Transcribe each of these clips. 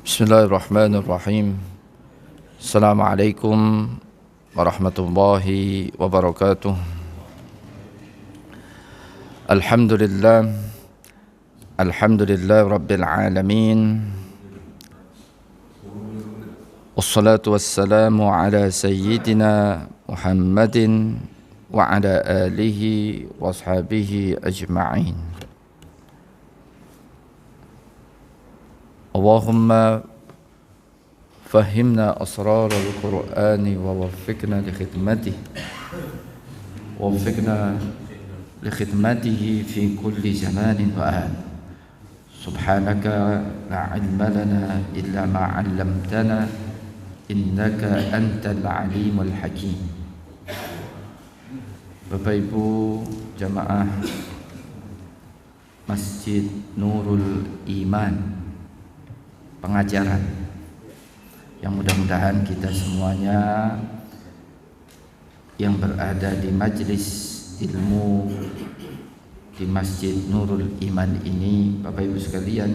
Bismillahirrahmanirrahim. Assalamualaikum warahmatullahi wabarakatuh. Alhamdulillah rabbil alamin. Wassalatu wassalamu ala sayyidina Muhammadin wa ala alihi wa ashabihi ajma'in. Allahumma fahimna asrar al-Qur'an wa waffiqna li khidmatihi fi kulli zamanin wa an. Subhanaka la ilma lana illa ma 'allamtana innaka antal alimul hakim. Bapak Ibu jamaah Masjid Nurul Iman pengajaran yang mudah-mudahan kita semuanya yang berada di majlis ilmu di Masjid Nurul Iman ini, Bapak Ibu sekalian,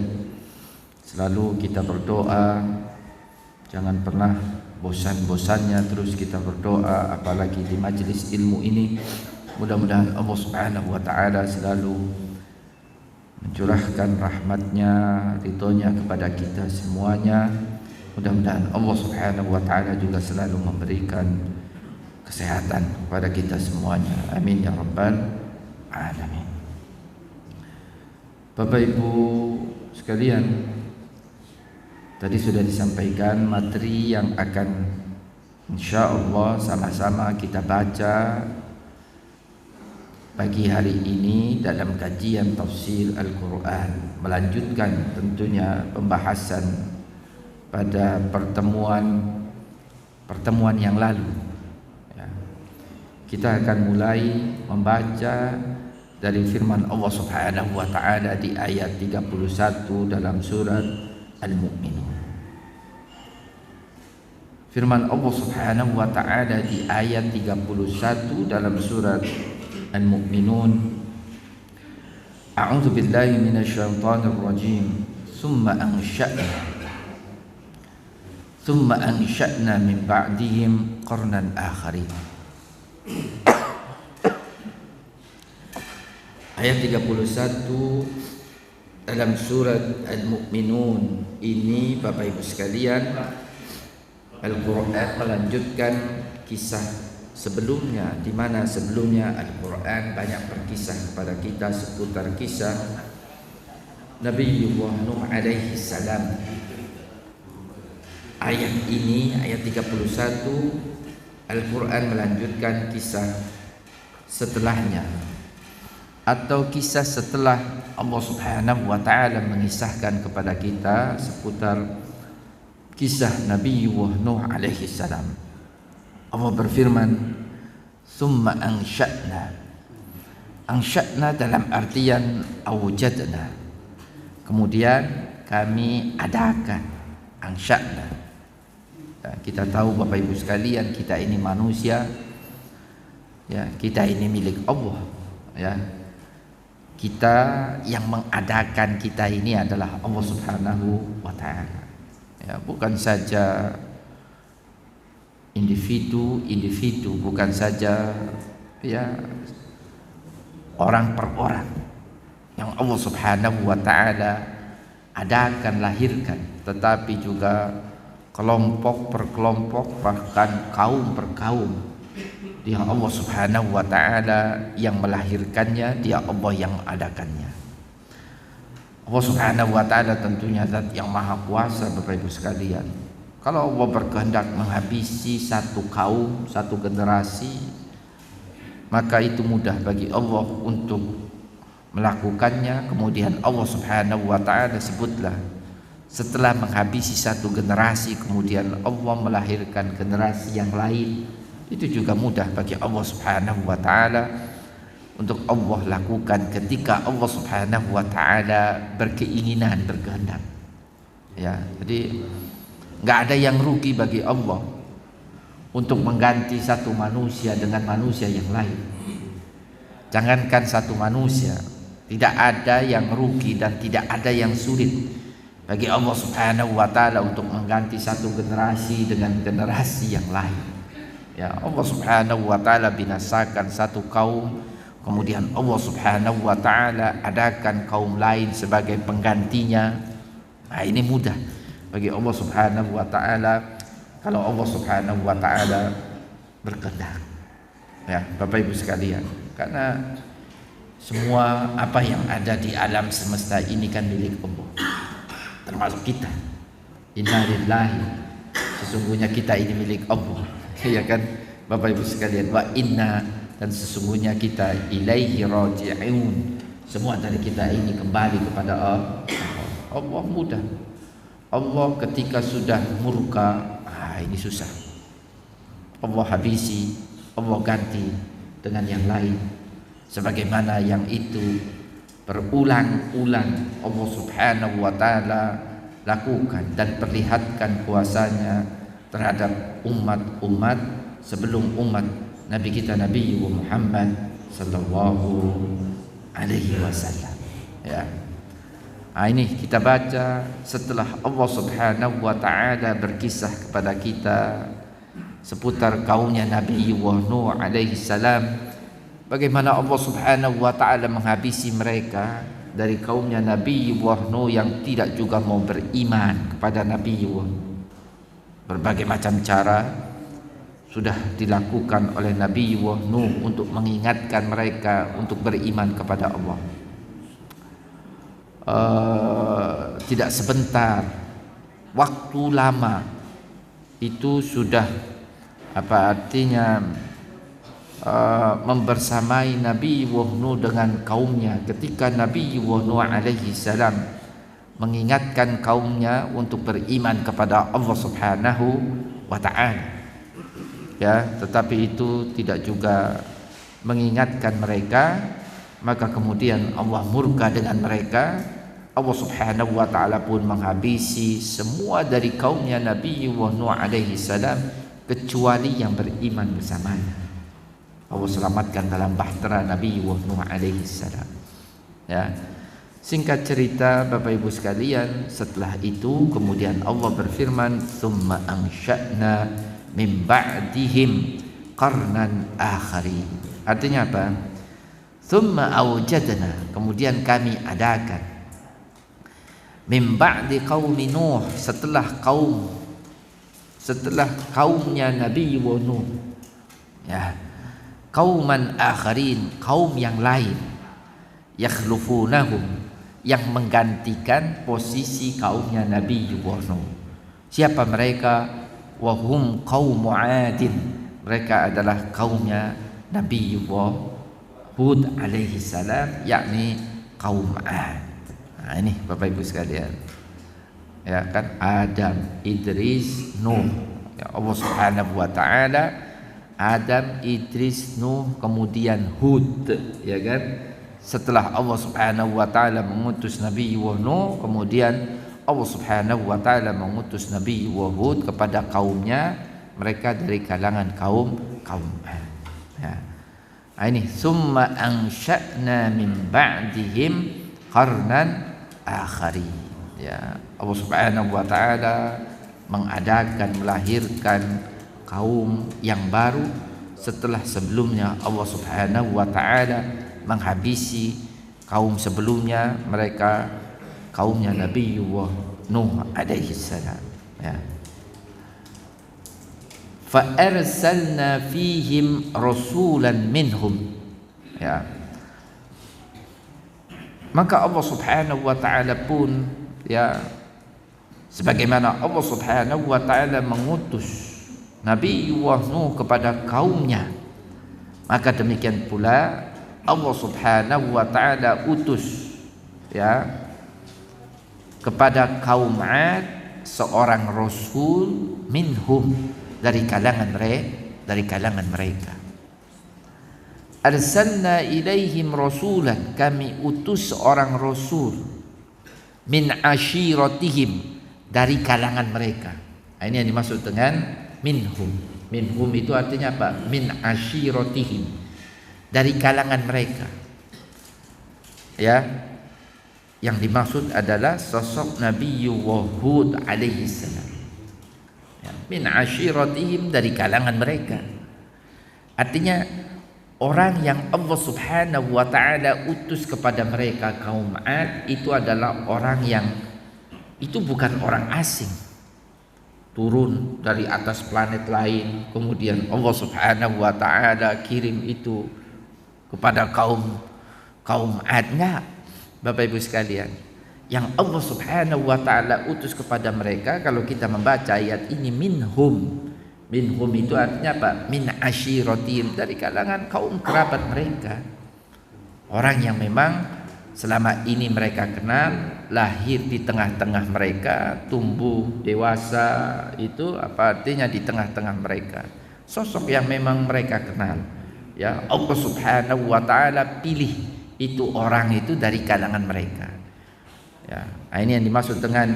selalu kita berdoa, jangan pernah bosan-bosannya terus kita berdoa, apalagi di majlis ilmu ini. Mudah-mudahan Allah Subhanahu wa Ta'ala selalu mencurahkan rahmatnya, ridhonya kepada kita semuanya. Mudah-mudahan Allah Subhanahu wa Ta'ala juga selalu memberikan kesehatan kepada kita semuanya. Amin ya rabbal alamin. Bapak Ibu sekalian, tadi sudah disampaikan materi yang akan insyaallah sama-sama kita baca pagi hari ini dalam kajian tafsir Al-Quran, melanjutkan tentunya pembahasan pada pertemuan yang lalu ya. Kita akan mulai membaca dari firman Allah Subhanahu wa Ta'ala di ayat 31 dalam surat Al-Mu'minun. Firman Allah Subhanahu wa Ta'ala di ayat 31 dalam surat Al-Mu'minun, A'udzu billahi minasyaitonir rajim. Tsumma ansha'na min ba'dihim qarnan akharin. Ayat 31 dalam surat Al-Mu'minun ini, Bapak Ibu sekalian, Al-Quran melanjutkan kisah sebelumnya, di mana sebelumnya Al-Quran banyak berkisah kepada kita seputar kisah Nabi Nuh alaihi salam. Ayat ini, ayat 31, Al-Quran melanjutkan kisah setelahnya, atau kisah setelah Allah Subhanahu wa Ta'ala mengisahkan kepada kita seputar kisah Nabi Nuh alaihi salam. Allah berfirman, "Tsumma ansha'na." Ansha'na dalam artian awjadna. Kemudian kami adakan. Ansha'na. Kita tahu Bapak Ibu sekalian, kita ini manusia. Ya, kita ini milik Allah. Ya. Kita yang mengadakan kita ini adalah Allah Subhanahu wa Ta'ala. Ya, bukan saja individu, bukan saja ya orang per orang yang Allah Subhanahu wa Ta'ala adakan, lahirkan, tetapi juga kelompok per kelompok, bahkan kaum per kaum. Dia Allah Subhanahu wa Ta'ala yang melahirkannya, dia Allah yang adakannya. Allah Subhanahu wa Ta'ala tentunya zat yang maha kuasa, Bapak Ibu sekalian. Kalau Allah berkehendak menghabisi satu kaum, satu generasi, maka itu mudah bagi Allah untuk melakukannya. Kemudian Allah Subhanahu wa Ta'ala sebutlah, setelah menghabisi satu generasi, kemudian Allah melahirkan generasi yang lain. Itu juga mudah bagi Allah Subhanahu wa Ta'ala untuk Allah lakukan ketika Allah Subhanahu wa Ta'ala berkeinginan, berkehendak. Ya, jadi nggak ada yang rugi bagi Allah untuk mengganti satu manusia dengan manusia yang lain. Jangankan satu manusia, tidak ada yang rugi dan tidak ada yang sulit bagi Allah Subhanahu wa taala untuk mengganti satu generasi dengan generasi yang lain. Ya, Allah Subhanahu wa taala binasakan satu kaum, kemudian Allah Subhanahu wa taala adakan kaum lain sebagai penggantinya. Nah, ini mudah bagi Allah Subhanahu wa taala kalau Allah Subhanahu wa taala berkehendak. Ya, Bapak Ibu sekalian, karena semua apa yang ada di alam semesta ini kan milik Allah, termasuk kita. Inna lillahi, sesungguhnya kita ini milik Allah. Ya kan Bapak Ibu sekalian, wa inna, dan sesungguhnya kita ilaihi raji'un, semua dari kita ini kembali kepada Allah. Allah mudah. Allah ketika sudah murka, ini susah. Allah habisi, Allah ganti dengan yang lain, sebagaimana yang itu berulang-ulang Allah Subhanahu wa taala lakukan dan perlihatkan kuasanya terhadap umat-umat sebelum umat Nabi kita Nabi Muhammad sallallahu alaihi wasallam. Ya. Nah, ini kita baca setelah Allah Subhanahu wa taala berkisah kepada kita seputar kaumnya Nabi Nuh alaihi salam, bagaimana Allah Subhanahu wa taala menghabisi mereka dari kaumnya Nabi Nuh yang tidak juga mau beriman kepada Nabi Nuh. Berbagai macam cara sudah dilakukan oleh Nabi Nuh untuk mengingatkan mereka untuk beriman kepada Allah. Tidak sebentar, waktu lama itu sudah membersamai Nabi Nuh dengan kaumnya ketika Nabi Nuh alaihi salam mengingatkan kaumnya untuk beriman kepada Allah Subhanahu wa taala. Ya, tetapi itu tidak juga mengingatkan mereka, maka kemudian Allah murka dengan mereka. Allah Subhanahu wa taala pun menghabisi semua dari kaumnya Nabi Nuh alaihi salam kecuali yang beriman bersamanya. Allah selamatkan dalam bahtera Nabi Nuh alaihi salam. Ya. Singkat cerita Bapak Ibu sekalian, setelah itu kemudian Allah berfirman, "Tsumma ansha'na min ba'dihim qarnan akhari." Artinya apa? Tsumma awjadna, kemudian kami adakan min ba'di qaumi Nuh, setelah kaumnya Nabi Nuh, ya, qauman akharin, kaum yang lain, yakhlufunahum, yang menggantikan posisi kaumnya Nabi Nuh. Siapa mereka? Wahum qaum Adin, mereka adalah kaumnya Nabi Hud alaihi salam, yakni kaum Ad. Nah, ini Bapak Ibu sekalian, ya kan, Adam, Idris, Nuh. Ya, Allah Subhanahu wa taala, Adam, Idris, Nuh, kemudian Hud, ya kan. Setelah Allah Subhanahu wa taala mengutus Nabi Nuh, kemudian Allah Subhanahu wa taala mengutus Nabi Hud kepada kaumnya, mereka dari kalangan kaum Ad. Ya. Nah, ini summa ansha'na min ba'dihim qarnan akhari. Ya, Allah Subhanahu wa taala melahirkan kaum yang baru setelah sebelumnya Allah Subhanahu wa taala menghabisi kaum sebelumnya, mereka kaumnya Nabi Nuh alaihi salam. Ya. Fa arsalna fihim rasulan minhum. Ya. Maka Allah Subhanahu wa taala pun, ya, sebagaimana Allah Subhanahu wa taala mengutus Nabi Nuh kepada kaumnya, maka demikian pula Allah Subhanahu wa taala utus, ya, kepada kaum Ad seorang rasul minhum, dari kalangan mereka. Arsalna ilaihim rasulan, kami utus seorang rasul, min ashiratihim, dari kalangan mereka. Nah, ini yang dimaksud dengan minhum. Minhum itu artinya apa? Min ashiratihim, dari kalangan mereka. Ya. yang dimaksud adalah sosok Nabi Hud alaihi salam, ya, min ashiratihim, dari kalangan mereka. Artinya orang yang Allah Subhanahu wa taala utus kepada mereka kaum Ad itu adalah orang yang itu bukan orang asing, turun dari atas planet lain, kemudian Allah Subhanahu wa taala kirim itu kepada kaum Ad. Enggak, Bapak Ibu sekalian, yang Allah Subhanahu wa taala utus kepada mereka, kalau kita membaca ayat ini, minhum itu artinya apa? Min ashiratim, dari kalangan kaum kerabat mereka, orang yang memang selama ini mereka kenal, lahir di tengah-tengah mereka, tumbuh dewasa, itu apa artinya di tengah-tengah mereka, sosok yang memang mereka kenal, ya. Allah Subhanahu wa taala pilih itu orang itu dari kalangan mereka, ya. Nah, ini yang dimaksud dengan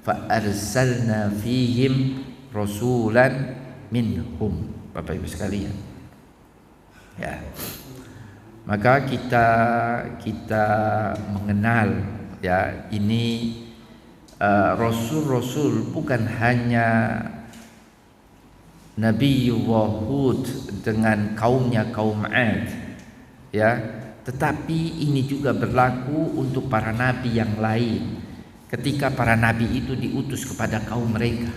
fa arsalna fihim rasulan minhum, Bapak Ibu sekalian, ya. Maka kita mengenal, ya, ini rasul-rasul bukan hanya Nabi Hud dengan kaumnya kaum Ad, ya, tetapi ini juga berlaku untuk para nabi yang lain ketika para nabi itu diutus kepada kaum mereka.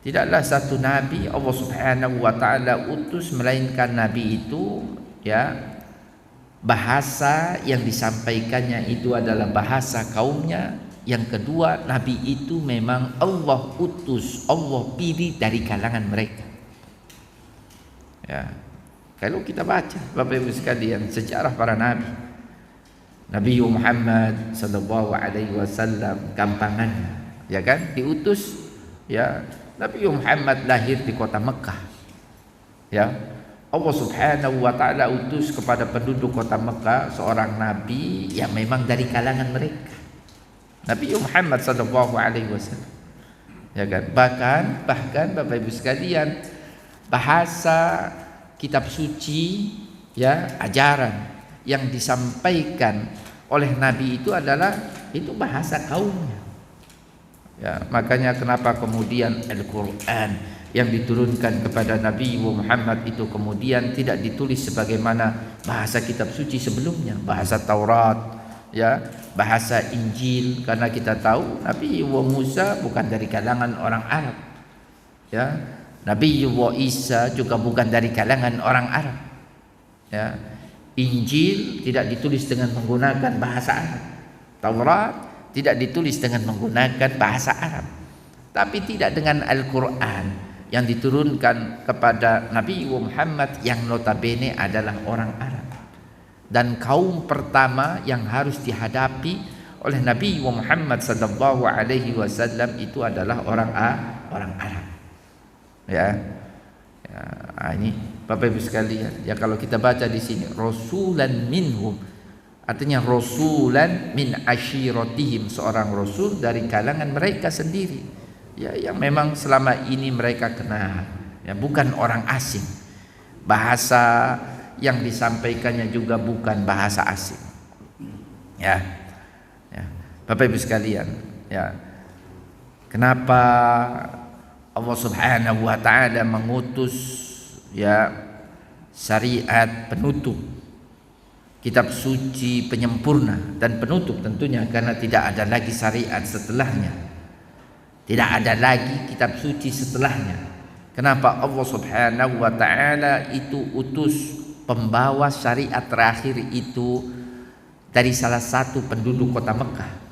Tidaklah satu nabi Allah Subhanahu wa taala utus melainkan nabi itu, ya, bahasa yang disampaikannya itu adalah bahasa kaumnya. Yang kedua, nabi itu memang Allah utus, Allah pilih dari kalangan mereka, ya. Kalau kita baca, Bapak Ibu sekalian, sejarah para nabi, Nabi Muhammad sallallahu alaihi wasallam, gampangannya, ya kan, diutus, ya. Nabi Muhammad lahir di kota Mekah, ya. Allah Subhanahu wa taala utus kepada penduduk kota Mekah seorang nabi yang memang dari kalangan mereka, Nabi Muhammad sallallahu alaihi wasallam, ya kan. Bahkan Bapak Ibu sekalian, bahasa kitab suci, ya, ajaran yang disampaikan oleh nabi itu adalah itu bahasa kaumnya, ya. Makanya kenapa kemudian Al-Qur'an yang diturunkan kepada Nabi Muhammad itu kemudian tidak ditulis sebagaimana bahasa kitab suci sebelumnya, bahasa Taurat, ya, bahasa Injil, karena kita tahu Nabi Musa bukan dari kalangan orang Arab, ya. Nabi Isa juga bukan dari kalangan orang Arab, ya. Injil tidak ditulis dengan menggunakan bahasa Arab, Taurat tidak ditulis dengan menggunakan bahasa Arab, tapi tidak dengan Al-Quran yang diturunkan kepada Nabi Muhammad yang notabene adalah orang Arab. Dan kaum pertama yang harus dihadapi oleh Nabi Muhammad sallallahu alaihi wasallam itu adalah orang Arab, ya. Ini Bapak Ibu sekalian, ya, kalau kita baca di sini rasulan minhum, artinya rasulan min ashiratihim, seorang rasul dari kalangan mereka sendiri, ya, yang memang selama ini mereka kenal, ya, bukan orang asing. Bahasa yang disampaikannya juga bukan bahasa asing, ya. Bapak Ibu sekalian, ya, kenapa Allah Subhanahu wa taala mengutus, ya, syariat penutup, kitab suci penyempurna dan penutup tentunya, karena tidak ada lagi syariat setelahnya, tidak ada lagi kitab suci setelahnya. Kenapa Allah Subhanahu wa taala itu utus pembawa syariat terakhir itu dari salah satu penduduk kota Mekah?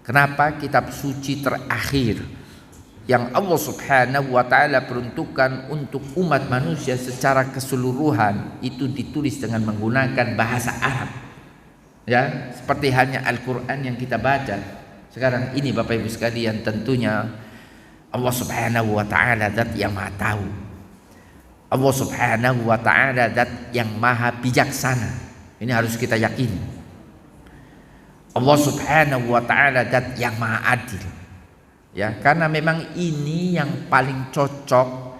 Kenapa kitab suci terakhir yang Allah Subhanahu wa taala peruntukkan untuk umat manusia secara keseluruhan itu ditulis dengan menggunakan bahasa Arab, ya, seperti hanya Al-Qur'an yang kita baca sekarang ini, Bapak Ibu sekalian? Tentunya Allah Subhanahu wa taala zat yang Maha tahu, Allah Subhanahu wa taala zat yang Maha bijaksana. Ini harus kita yakini. Allah Subhanahu wa taala zat yang Maha adil, ya, karena memang ini yang paling cocok,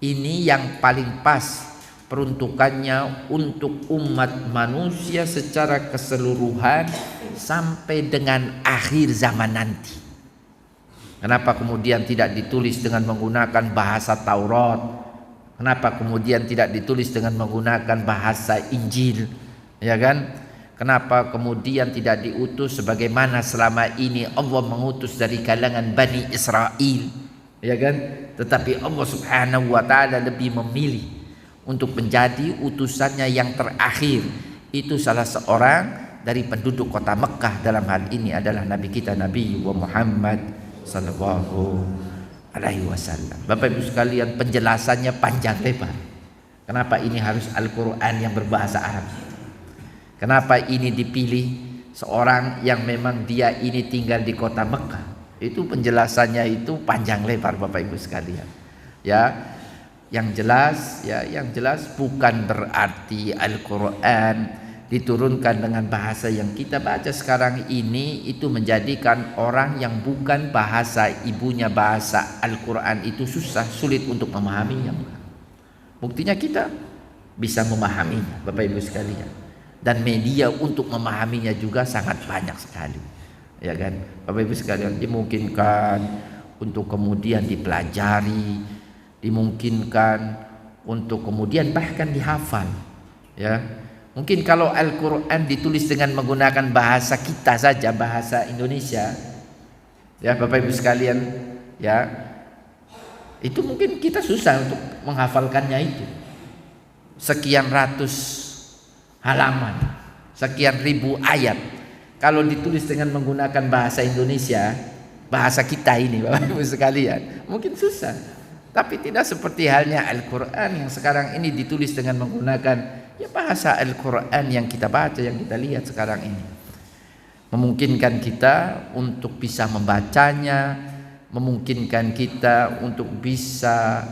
ini yang paling pas peruntukannya untuk umat manusia secara keseluruhan sampai dengan akhir zaman nanti. Kenapa kemudian tidak ditulis dengan menggunakan bahasa Taurat? Kenapa kemudian tidak ditulis dengan menggunakan bahasa Injil? Ya kan? Kenapa kemudian tidak diutus sebagaimana selama ini Allah mengutus dari kalangan Bani Israel? Ya kan? Tetapi Allah Subhanahu wa taala lebih memilih untuk menjadi utusannya yang terakhir. Itu salah seorang dari penduduk kota Mekah, dalam hal ini adalah Nabi kita Nabi Muhammad sallallahu alaihi wasallam. Bapak Ibu sekalian, penjelasannya panjang lebar. Kenapa ini harus Al-Quran yang berbahasa Arab? Kenapa ini dipilih seorang yang memang dia ini tinggal di kota Mekah? Itu penjelasannya itu panjang lebar Bapak Ibu sekalian. Ya, yang jelas bukan berarti Al-Quran diturunkan dengan bahasa yang kita baca sekarang ini itu menjadikan orang yang bukan bahasa ibunya bahasa Al-Quran itu sulit untuk memahaminya. Buktinya kita bisa memahaminya Bapak Ibu sekalian, dan media untuk memahaminya juga sangat banyak sekali, ya kan Bapak Ibu sekalian. Dimungkinkan untuk kemudian dipelajari, dimungkinkan untuk kemudian bahkan dihafal, ya. Mungkin kalau Al-Quran ditulis dengan menggunakan bahasa kita saja, bahasa Indonesia, ya Bapak Ibu sekalian, ya, itu mungkin kita susah untuk menghafalkannya itu. Sekian ratus halaman, sekian ribu ayat. Kalau ditulis dengan menggunakan bahasa Indonesia, bahasa kita ini Bapak Ibu sekalian, mungkin susah. Tapi tidak seperti halnya Al-Quran yang sekarang ini ditulis dengan menggunakan bahasa Al-Quran yang kita baca, yang kita lihat sekarang ini. Memungkinkan kita untuk bisa membacanya, memungkinkan kita untuk bisa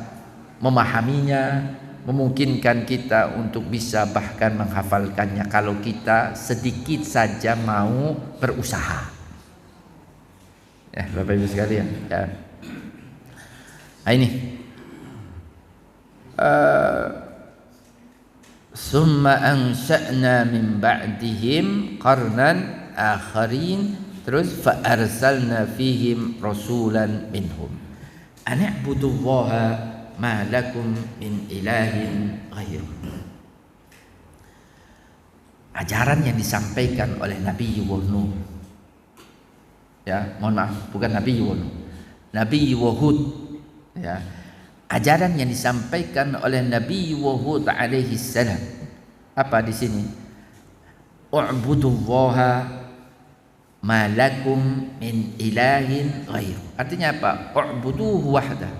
memahaminya, memungkinkan kita untuk bisa bahkan menghafalkannya kalau kita sedikit saja mau berusaha. Ya Bapak Ibu sekalian, ya. Nah ini summa ansha'na min ba'dihim qarnan akharin, terus fa arsalna fihim rasulan minhum an i'budullaha ma lakum min ilahin ghairuh. Ajaran yang disampaikan oleh Nabi Nuh, ya mohon maaf, bukan Nabi Nuh, Nabi Hud, ya. Ajaran yang disampaikan oleh Nabi Hud alaihi salam apa di sini? U'budullaha ma lakum min ilahin ghairuh. Artinya apa? U'buduhu wahdah.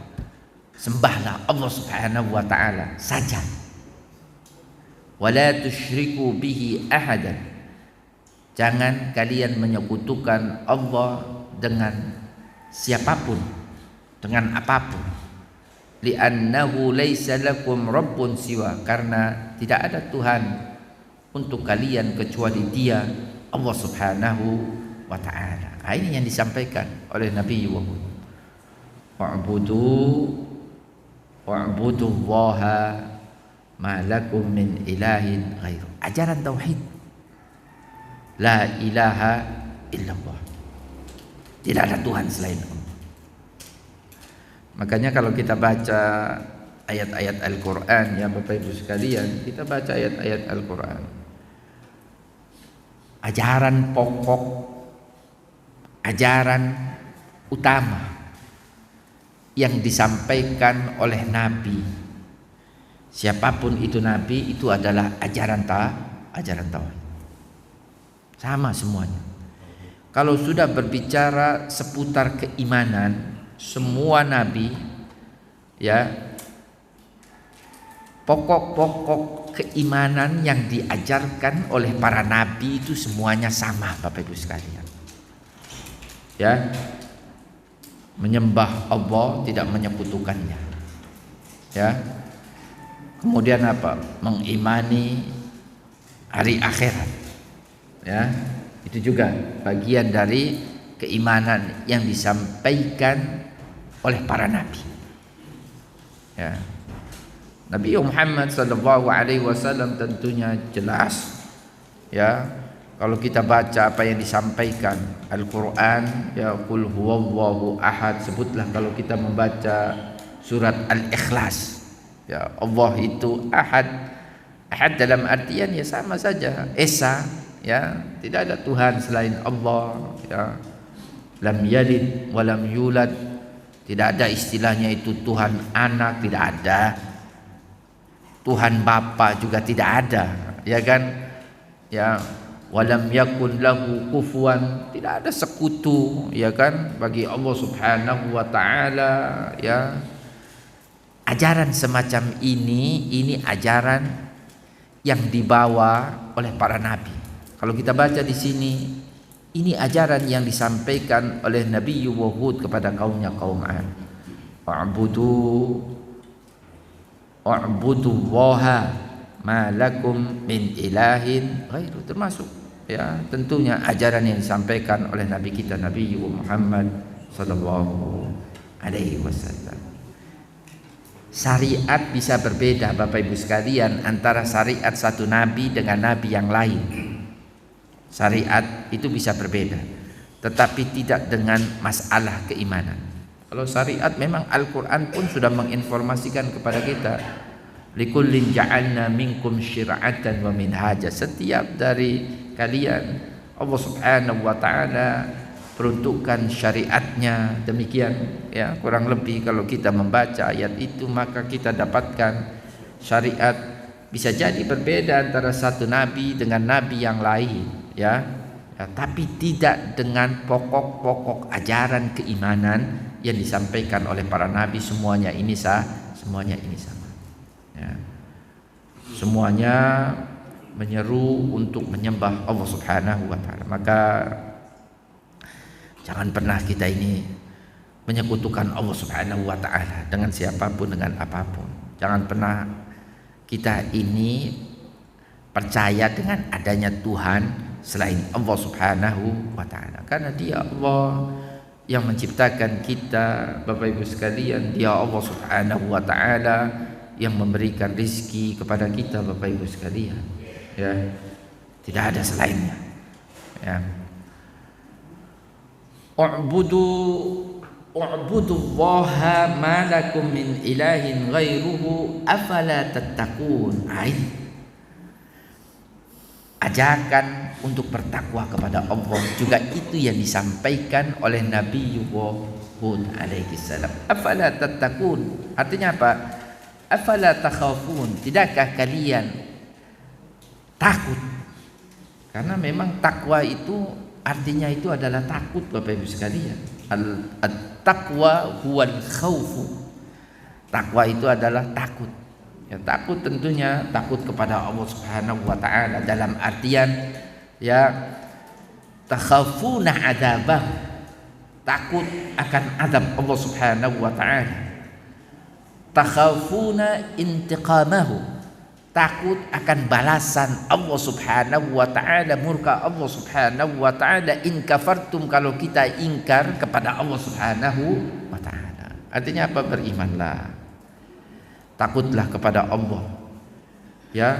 Sembahlah Allah Subhanahu wa taala saja. Wa la tusyriku bihi ahadan. Jangan kalian menyekutukan Allah dengan siapapun, dengan apapun. Li'annahu laisa lakum rabbun siwa, karena tidak ada Tuhan untuk kalian kecuali Dia, Allah Subhanahu wa taala. Ini yang disampaikan oleh Nabi Muhammad. Wa'budullaha ma lakum min ilahin ghairuh. Ajaran tauhid. La ilaha illallah. Tidak ada Tuhan selain Allah. Makanya kalau kita baca ayat-ayat Al-Quran, ya Bapak Ibu sekalian, kita baca ayat-ayat Al-Quran, ajaran pokok, ajaran utama yang disampaikan oleh Nabi, siapapun itu Nabi, itu adalah ajaran tauhid. Sama semuanya. Kalau sudah berbicara seputar keimanan, semua nabi, ya, pokok-pokok keimanan yang diajarkan oleh para nabi itu semuanya sama Bapak Ibu sekalian. Ya, menyembah Allah, tidak menyekutukannya. Ya. Kemudian apa? Mengimani hari akhirat. Ya, itu juga bagian dari keimanan yang disampaikan oleh para nabi. Ya. Nabi Muhammad sallallahu alaihi wasallam tentunya jelas, ya, Kalau kita baca apa yang disampaikan Al-Quran, ya qul huwallahu ahad, sebutlah kalau kita membaca surat Al-Ikhlas, ya Allah itu ahad. Ahad dalam artian ya sama saja, esa, ya tidak ada Tuhan selain Allah, ya lam yalid walam yulad, tidak ada istilahnya itu Tuhan anak, tidak ada Tuhan bapa juga tidak ada, ya kan, ya walam yakun lahu kufuwan, tidak ada sekutu, ya kan, bagi Allah Subhanahu wa taala, ya. Ajaran semacam ini ajaran yang dibawa oleh para nabi. Kalau kita baca di sini, ini ajaran yang disampaikan oleh Nabi Hud kepada kaumnya, kaum 'Ad. Wa'budullaha ma lakum min ilahin ghairu, termasuk ya tentunya ajaran yang disampaikan oleh Nabi kita Nabi Muhammad sallallahu alaihi wasallam. Syariat bisa berbeda Bapak Ibu sekalian antara syariat satu nabi dengan nabi yang lain. Syariat itu bisa berbeda, tetapi tidak dengan masalah keimanan. Kalau syariat memang Al-Quran pun sudah menginformasikan kepada kita, likullin ja'alna minkum syir'atan wa minhaja, setiap dari kalian Allah Subhanahu wa taala peruntukkan syariatnya, demikian ya, kurang lebih kalau kita membaca ayat itu maka kita dapatkan syariat bisa jadi berbeda antara satu nabi dengan nabi yang lain, ya, tapi tidak dengan pokok-pokok ajaran keimanan yang disampaikan oleh para nabi. Semuanya ini sama, ya. Semuanya menyeru untuk menyembah Allah Subhanahu wa taala. Maka jangan pernah kita ini menyekutukan Allah Subhanahu wa taala dengan siapapun, dengan apapun. Jangan pernah kita ini percaya dengan adanya Tuhan selain Allah Subhanahu wa taala. Karena Dia Allah yang menciptakan kita, Bapak Ibu sekalian. Dia Allah Subhanahu wa taala yang memberikan rizki kepada kita, Bapak Ibu sekalian, ya, tidak ada selainnya, ya. U'budullaha ma lakum min ilahin ghairuhu afala tattaqun. Ajakan untuk bertakwa kepada Allah juga itu yang disampaikan oleh Nabi Hud alaihi salam. Afala tattaqun, artinya apa? Afala takhafun, tidakkah kalian takut? Karena memang takwa itu artinya itu adalah takut, Bapak Ibu sekalian. At-taqwa huwal khaufu. Takwa itu adalah takut. Ya, takut tentunya takut kepada Allah Subhanahu wa taala dalam artian ya takhafuna adzabah, takut akan azab Allah Subhanahu wa taala. Takhafuna intiqamahu, takut akan balasan Allah Subhanahu wa taala, murka Allah Subhanahu wa taala. In kafartum, kalau kita ingkar kepada Allah Subhanahu wa taala. Artinya apa? Berimanlah, takutlah kepada Allah, ya.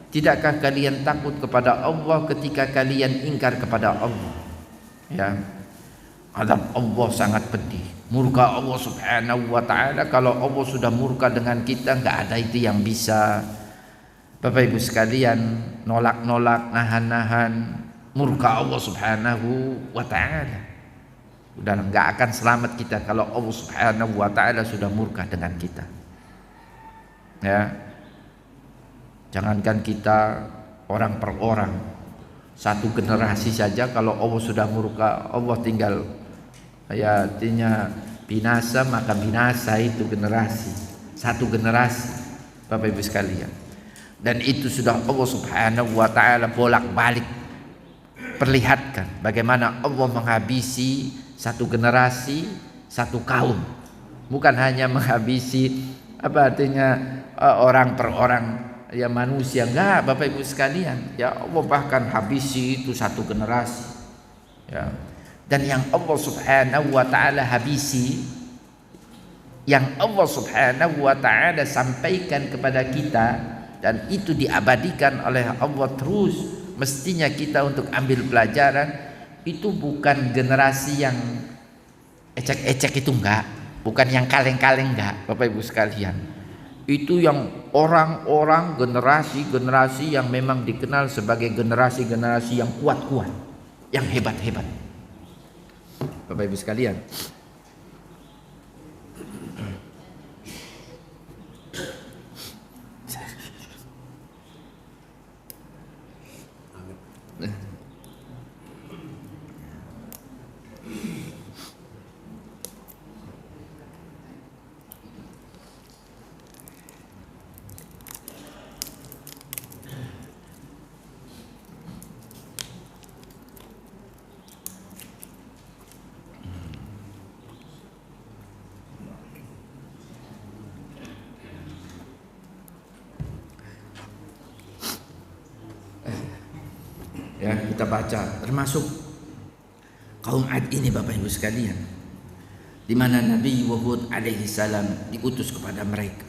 Tidakkah kalian takut kepada Allah ketika kalian ingkar kepada Allah, ya? Azab Allah sangat pedih, murka Allah Subhanahu wa taala. Kalau Allah sudah murka dengan kita, enggak ada itu yang bisa, Bapak Ibu sekalian, nolak-nolak, nahan-nahan murka Allah Subhanahu wa taala. Udah enggak akan selamat kita kalau Allah Subhanahu wa taala sudah murka dengan kita. Ya, jangankan kita orang per orang, satu generasi saja kalau Allah sudah murka, Allah tinggal ya artinya binasa, maka binasa itu generasi, satu generasi, Bapak Ibu sekalian. Dan itu sudah Allah Subhanahu wa taala bolak-balik perlihatkan bagaimana Allah menghabisi satu generasi, satu kaum, bukan hanya menghabisi apa artinya orang per orang, ya manusia, enggak, Bapak Ibu sekalian, ya Allah bahkan habisi itu satu generasi, ya. Dan yang Allah Subhanahu wa taala habisi, yang Allah Subhanahu wa taala sampaikan kepada kita, dan itu diabadikan oleh Allah terus mestinya kita untuk ambil pelajaran itu bukan generasi yang ecek-ecek itu enggak, bukan yang kaleng-kaleng enggak, Bapak Ibu sekalian. Itu yang orang-orang generasi-generasi yang memang dikenal sebagai generasi-generasi yang kuat-kuat, yang hebat-hebat. Bapak Ibu sekalian, ya kita baca termasuk kaum Ad ini Bapak Ibu sekalian, di mana Nabi Hud alaihi salam diutus kepada mereka,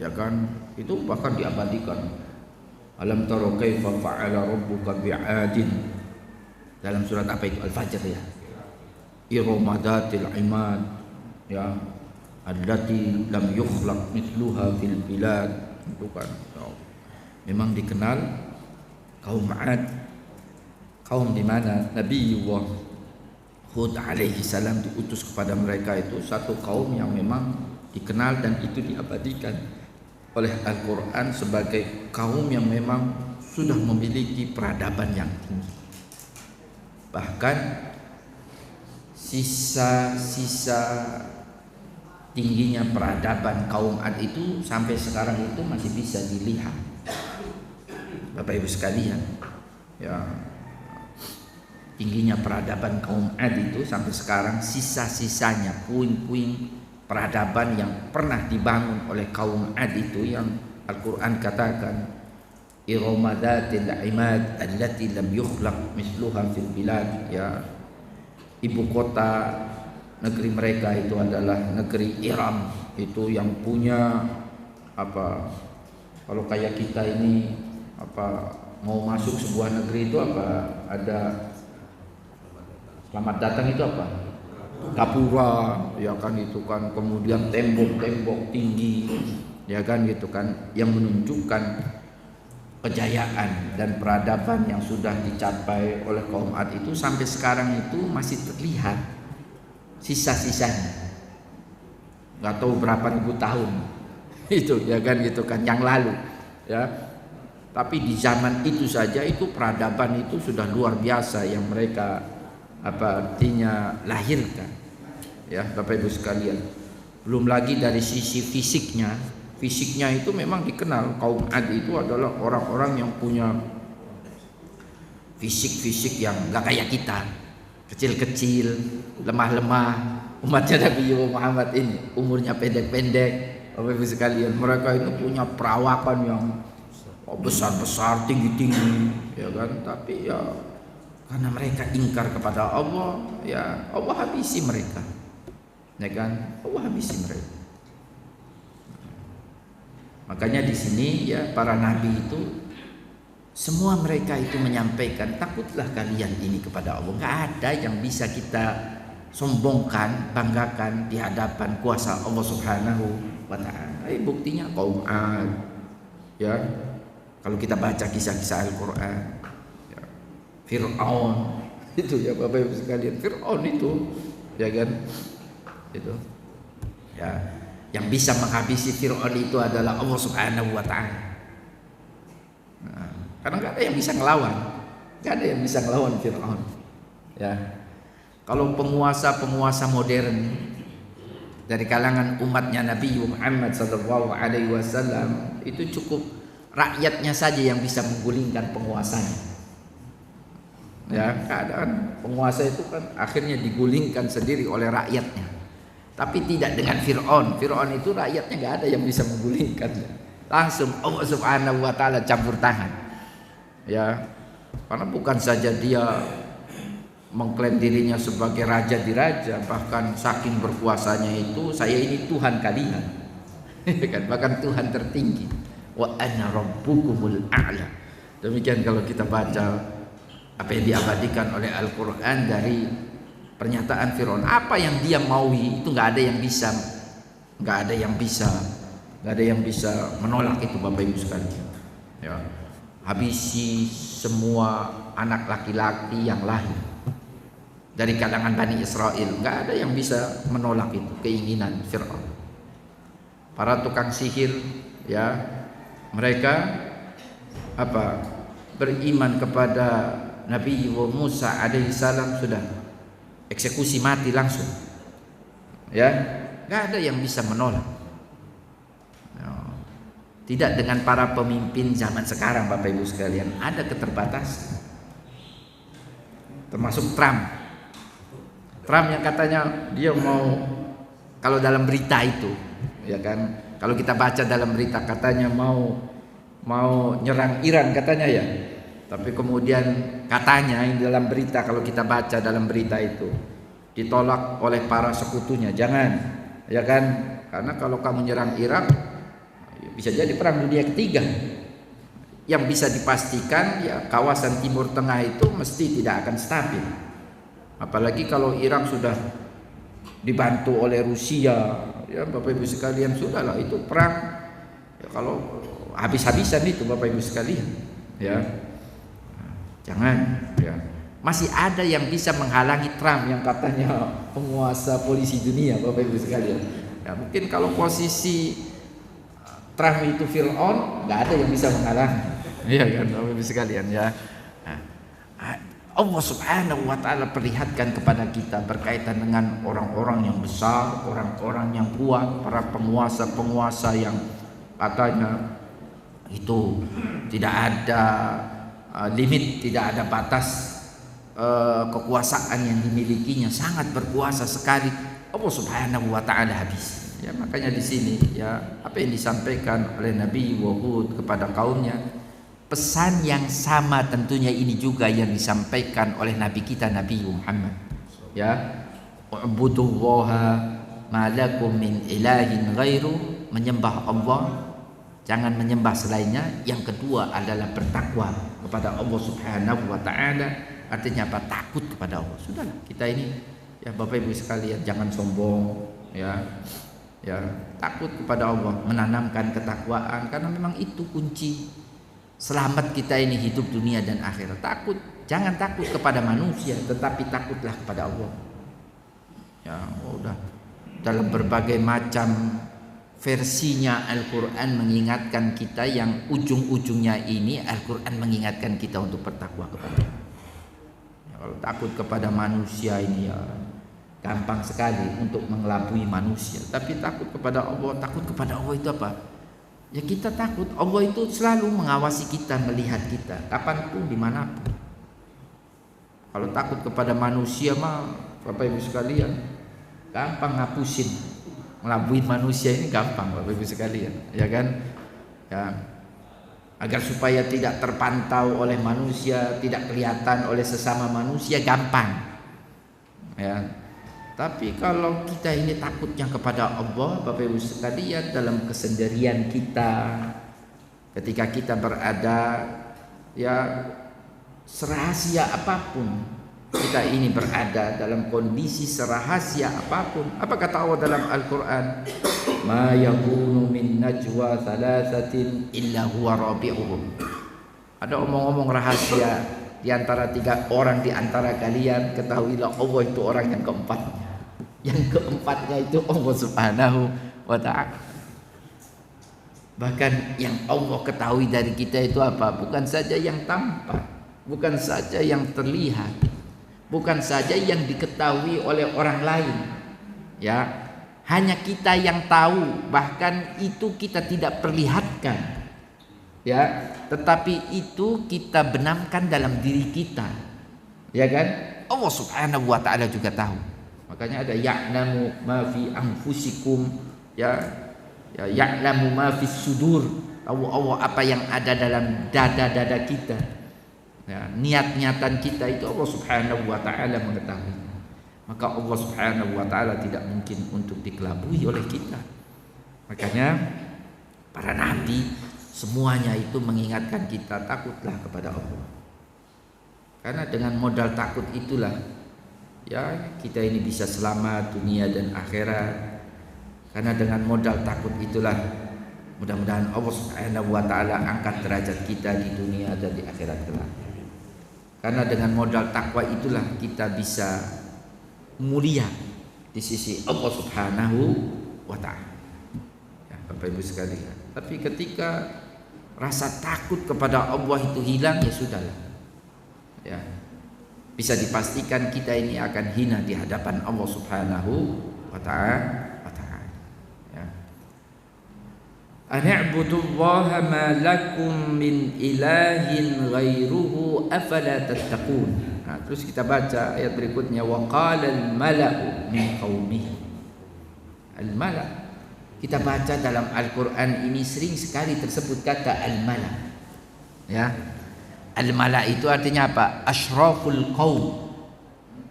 ya kan, itu bahkan diabadikan. Alam tara kaifa fa'ala rabbuka bi'adin, dalam surat apa itu, Al-Fajr ya, iromadatil imad, ya, allati lam yukhlaq mithluha fil bilad, itu kan memang dikenal kaum Ad, kaum di mana Nabi Hud alaihi salam diutus kepada mereka. Itu satu kaum yang memang dikenal dan itu diabadikan oleh Al-Quran sebagai kaum yang memang sudah memiliki peradaban yang tinggi. Bahkan sisa-sisa tingginya peradaban kaum Ad itu sampai sekarang itu masih bisa dilihat, Bapak Ibu sekalian, ya. Tingginya peradaban kaum Ad itu sampai sekarang sisa-sisanya, puing-puing peradaban yang pernah dibangun oleh kaum Ad itu yang Al-Quran katakan iromadatil imad allati lam yukhlaq misluha fil bilad, ya, ibu kota negeri mereka itu adalah negeri Iram, itu yang punya apa, kalau kayak kita ini apa mau masuk sebuah negeri itu apa ada selamat datang itu apa? Gapura, ya kan, itu kan, kemudian tembok-tembok tinggi, ya kan, gitu kan, yang menunjukkan kejayaan dan peradaban yang sudah dicapai oleh kaum Ad itu sampai sekarang itu masih terlihat sisa-sisanya. Nggak tahu berapa ribu tahun itu, ya kan, gitu kan, yang lalu, ya. Tapi di zaman itu saja itu peradaban itu sudah luar biasa yang mereka apa artinya lahirkan, ya Bapak Ibu sekalian. Belum lagi dari sisi fisiknya itu memang dikenal kaum Ad itu adalah orang-orang yang punya fisik yang gak kayak kita, kecil-kecil, lemah-lemah. Umatnya Nabi Muhammad ini umurnya pendek-pendek, Bapak Ibu sekalian. Mereka itu punya perawakan yang besar-besar, tinggi-tinggi, ya kan, tapi ya karena mereka ingkar kepada Allah, ya Allah habisi mereka, ya kan, Allah habisi mereka. Makanya di sini ya para nabi itu semua mereka itu menyampaikan takutlah kalian ini kepada Allah. Nggak ada yang bisa kita sombongkan, banggakan di hadapan kuasa Allah Subhanahu wa Ta'ala. Buktinya kaum Ad, ya, kalau kita baca kisah-kisah Al-Quran, Fir'aun itu, ya Bapak Ibu sekalian, Fir'aun itu, ya kan, itu, ya, yang bisa menghabisi Fir'aun itu adalah Allah Subhanahu wa Ta'ala. Nah, karena nggak ada yang bisa ngelawan, Fir'aun, ya. Kalau penguasa modern dari kalangan umatnya Nabi Muhammad SAW itu cukup rakyatnya saja yang bisa menggulingkan penguasanya. Ya, keadaan penguasa itu kan akhirnya digulingkan sendiri oleh rakyatnya. Tapi tidak dengan Fir'aun. Fir'aun itu rakyatnya nggak ada yang bisa menggulingkan. Langsung Allah Subhanahu wa Ta'ala campur tangan. Ya, karena bukan saja dia mengklaim dirinya sebagai raja di raja, bahkan saking berkuasanya itu, saya ini Tuhan kalian. Bahkan Tuhan tertinggi. Wa ana rabbukumul a'la. Demikian kalau kita baca apa yang diabadikan oleh Al-Quran dari pernyataan Fir'aun, apa yang dia maui itu nggak ada yang bisa menolak itu, Bapak Ibu sekalian. Ya, habisi semua anak laki-laki yang lahir dari kalangan Bani Israel, nggak ada yang bisa menolak itu keinginan Fir'aun. Para tukang sihir, ya, mereka beriman kepada Nabi Musa alaihissalam, sudah eksekusi mati langsung, ya, nggak ada yang bisa menolak. Tidak dengan para pemimpin zaman sekarang, Bapak Ibu sekalian, ada keterbatasan. Termasuk Trump yang katanya dia mau, kalau dalam berita itu, ya kan, kalau kita baca dalam berita katanya mau nyerang Iran katanya, ya. Tapi kemudian katanya yang dalam berita, kalau kita baca dalam berita itu ditolak oleh para sekutunya, jangan, ya kan, karena kalau kamu nyerang Irak bisa jadi perang dunia ketiga. Yang bisa dipastikan, ya, kawasan Timur Tengah itu mesti tidak akan stabil. Apalagi kalau Irak sudah dibantu oleh Rusia, ya Bapak Ibu sekalian, sudahlah itu perang, ya, kalau habis-habisan itu Bapak Ibu sekalian, ya. Jangan, ya. Masih ada yang bisa menghalangi Trump yang katanya penguasa polisi dunia, Bapak Ibu sekalian. Ya, mungkin kalau posisi Trump itu Fir'aun, nggak ada yang bisa menghalangi, iya kan, Bapak Ibu sekalian, ya. Allah Subhanahu wa Ta'ala perlihatkan kepada kita berkaitan dengan orang-orang yang besar, orang-orang yang kuat, para penguasa-penguasa yang katanya itu tidak ada limit, tidak ada batas kekuasaan yang dimilikinya, sangat berkuasa sekali. Allah Subhanahu wa Ta'ala habis. Ya, makanya di sini, ya, apa yang disampaikan oleh Nabi Hud kepada kaumnya, pesan yang sama tentunya ini juga yang disampaikan oleh Nabi kita Nabi Muhammad. Ya, ubudullaha ma lakum min ilahin ghairu, menyembah Allah, jangan menyembah selainnya. Yang kedua adalah bertakwa kepada Allah Subhanahu wa Ta'ala. Artinya apa? Takut kepada Allah. Sudahlah, kita ini, ya Bapak Ibu sekalian, jangan sombong, ya. Ya, takut kepada Allah, menanamkan ketakwaan, karena memang itu kunci selamat kita ini hidup dunia dan akhirat. Takut, jangan takut kepada manusia, tetapi takutlah kepada Allah. Ya, udah dalam berbagai macam versinya Al-Quran mengingatkan kita, yang ujung-ujungnya ini Al-Quran mengingatkan kita untuk bertakwa kepada Allah. Ya, kalau takut kepada manusia ini, ya, gampang sekali untuk mengelabui manusia. Tapi takut kepada Allah itu apa? Ya, kita takut Allah itu selalu mengawasi kita, melihat kita kapanpun, dimanapun. Kalau takut kepada manusia mah, Bapak Ibu sekalian, gampang ngapusin. Ngelabui manusia ini gampang, Bapak Ibu sekalian, ya kan? Ya, agar supaya tidak terpantau oleh manusia, tidak kelihatan oleh sesama manusia, gampang, ya. Tapi kalau kita ini takutnya kepada Allah, Bapak Ibu sekalian, dalam kesendirian kita, ketika kita berada, ya, serahasia apapun kita ini berada, dalam kondisi serahasia apapun, apa kata Allah dalam Al-Quran? Ma yakunu min najwa thalathatin illa huwa rabi'uhum. Ada omong-omong rahasia di antara 3 orang di antara kalian, ketahuilah Allah itu orang yang keempatnya. Yang keempatnya itu Allah Subhanahu wa Ta'ala. Bahkan yang Allah ketahui dari kita itu apa? Bukan saja yang tampak, bukan saja yang terlihat, bukan saja yang diketahui oleh orang lain, ya, hanya kita yang tahu. Bahkan itu kita tidak perlihatkan, ya, tetapi itu kita benamkan dalam diri kita, ya kan? Allah Subhanahu wa Ta'ala juga tahu. Makanya ada ya'lamu ma fi anfusikum, ya, ya, ya'lamu ma fi sudur. Tahu Allah apa yang ada dalam dada-dada kita, ya, niat-niatan kita itu Allah Subhanahu wa Ta'ala mengetahui. Maka Allah Subhanahu wa Ta'ala tidak mungkin untuk dikelabui oleh kita. Makanya para nabi Semuanya itu mengingatkan kita takutlah kepada Allah. Karena dengan modal takut itulah ya kita ini bisa selamat dunia dan akhirat. Karena dengan modal takut itulah mudah-mudahan Allah Subhanahu wa taala angkat derajat kita di dunia dan di akhirat kelak. Karena dengan modal takwa itulah kita bisa mulia di sisi Allah Subhanahu wa taala. Ya, Bapak Ibu sekalian. Tapi ketika rasa takut kepada Allah itu hilang, ya sudahlah. Ya. Bisa dipastikan kita ini akan hina di hadapan Allah Subhanahu wa taala. An'budullaha ma lakum min ilahin ghairuhu afala tattaqun. Nah, terus kita baca ayat berikutnya, wa qala al-mala'u min qaumihi. Al-mala', kita baca dalam Al-Qur'an ini sering sekali tersebut kata al-mala'. Ya. Al-mala' itu artinya apa? Asyraful qaum,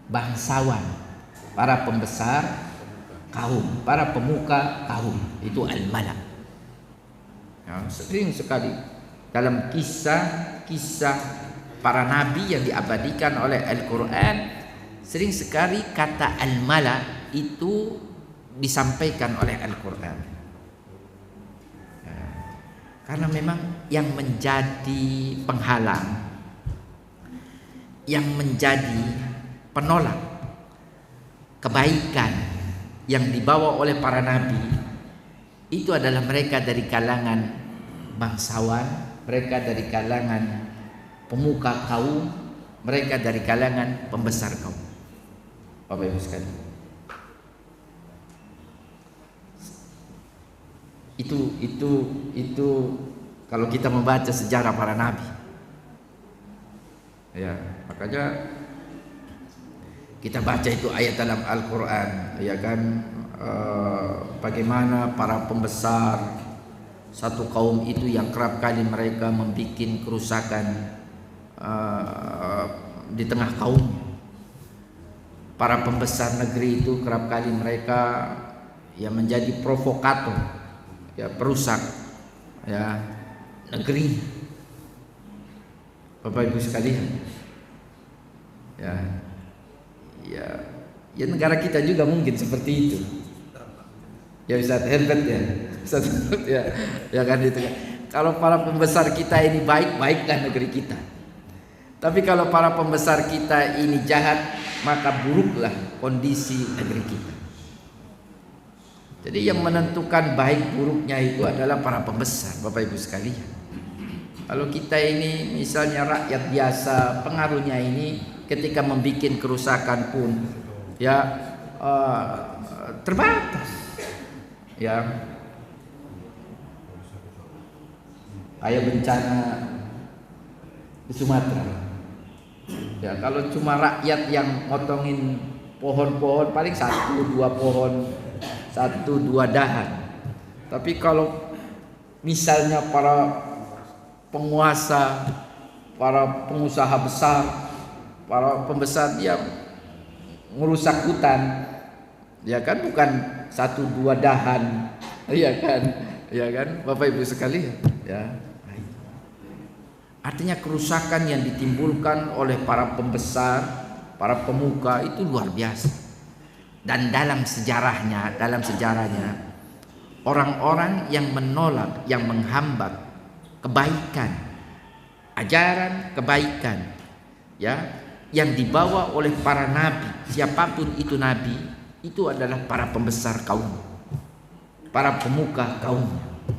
bangsawan, para pembesar kaum, para pemuka kaum, itu al-mala'. Ya, sering sekali dalam kisah-kisah para nabi yang diabadikan oleh Al-Quran, sering sekali kata al-mala itu disampaikan oleh Al-Quran. Ya, karena memang yang menjadi penghalang, yang menjadi penolak kebaikan yang dibawa oleh para nabi itu adalah mereka dari kalangan bangsawan, mereka dari kalangan pemuka kaum, mereka dari kalangan pembesar kaum. Bapak Ibu sekalian, itu kalau kita membaca sejarah para nabi, ya makanya kita baca itu ayat dalam Al-Quran, ya kan. Bagaimana para pembesar satu kaum itu yang kerap kali mereka membuat kerusakan di tengah kaum. Para pembesar negeri itu kerap kali mereka ya menjadi provokator, ya perusak ya negeri. Bapak Ibu sekalian, ya negara kita juga mungkin seperti itu. Ya Ustaz Herbert ya, Ustaz Herbert ya kan itu. Kalau para pembesar kita ini baik, baiklah negeri kita. Tapi kalau para pembesar kita ini jahat, maka buruklah kondisi negeri kita. Jadi yang menentukan baik buruknya itu adalah para pembesar, Bapak Ibu sekalian. Kalau kita ini misalnya rakyat biasa, pengaruhnya ini ketika membuat kerusakan pun ya terbatas. Ya, kayak bencana di Sumatera. Ya, kalau cuma rakyat yang motongin pohon-pohon paling 1-2 pohon, 1-2 dahan. Tapi kalau misalnya para penguasa, para pengusaha besar, para pembesar dia merusak hutan, ya kan, bukan 1-2 dahan, ya kan, Bapak Ibu sekalian, ya. Artinya kerusakan yang ditimbulkan oleh para pembesar, para pemuka itu luar biasa. Dan dalam sejarahnya, orang-orang yang menolak, yang menghambat kebaikan, ajaran kebaikan, ya, yang dibawa oleh para nabi, siapapun itu nabi, itu adalah para pembesar kaum, para pemuka kaum.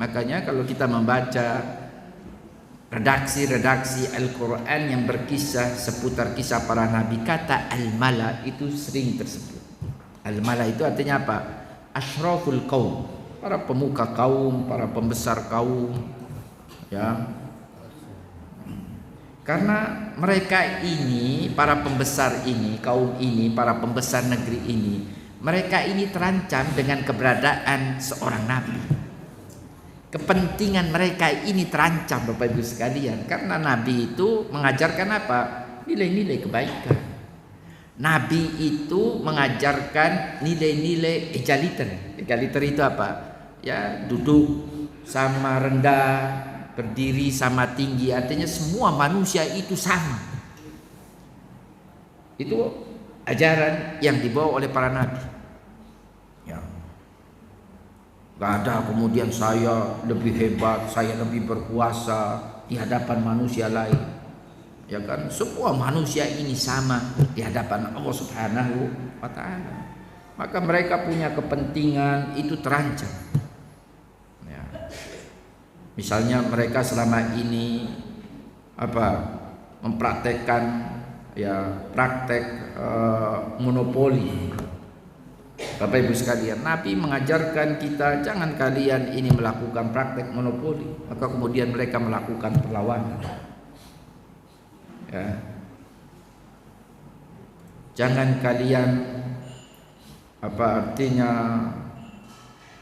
Makanya kalau kita membaca redaksi Al-Quran yang berkisah seputar kisah para nabi, kata al-mala itu sering tersebut. Al-mala itu artinya apa? Asyraful kaum, para pemuka kaum, para pembesar kaum, ya. Karena mereka ini, para pembesar ini, kaum ini, para pembesar negeri ini, mereka ini terancam dengan keberadaan seorang nabi. Kepentingan mereka ini terancam, Bapak Ibu sekalian, karena nabi itu mengajarkan apa? Nilai-nilai kebaikan. Nabi itu mengajarkan nilai-nilai egaliter. Egaliter itu apa? Ya, duduk sama rendah, berdiri sama tinggi, artinya semua manusia itu sama. Itu ajaran yang dibawa oleh para nabi. Ya. Gak ada kemudian saya lebih hebat, saya lebih berkuasa di hadapan manusia lain. Ya kan, semua manusia ini sama di hadapan Allah Subhanahu wa taala. Maka mereka punya kepentingan itu terancam. Ya. Misalnya mereka selama ini mempraktekkan praktek monopoli. Bapak Ibu sekalian, Nabi mengajarkan kita jangan kalian ini melakukan praktek monopoli. Maka kemudian mereka melakukan perlawanan. Ya. Jangan kalian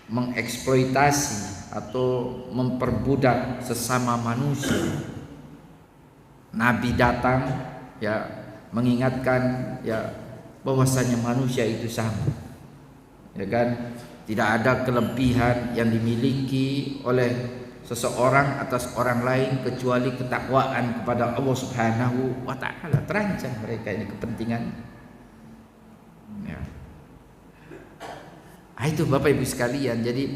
mengeksploitasi atau memperbudak sesama manusia. Nabi datang mengingatkan bahwasanya manusia itu sama. Ya kan, tidak ada kelebihan yang dimiliki oleh seseorang atas orang lain kecuali ketakwaan kepada Allah Subhanahu wa taala. Terancam mereka ini kepentingan. Ya. Itu Bapak Ibu sekalian, jadi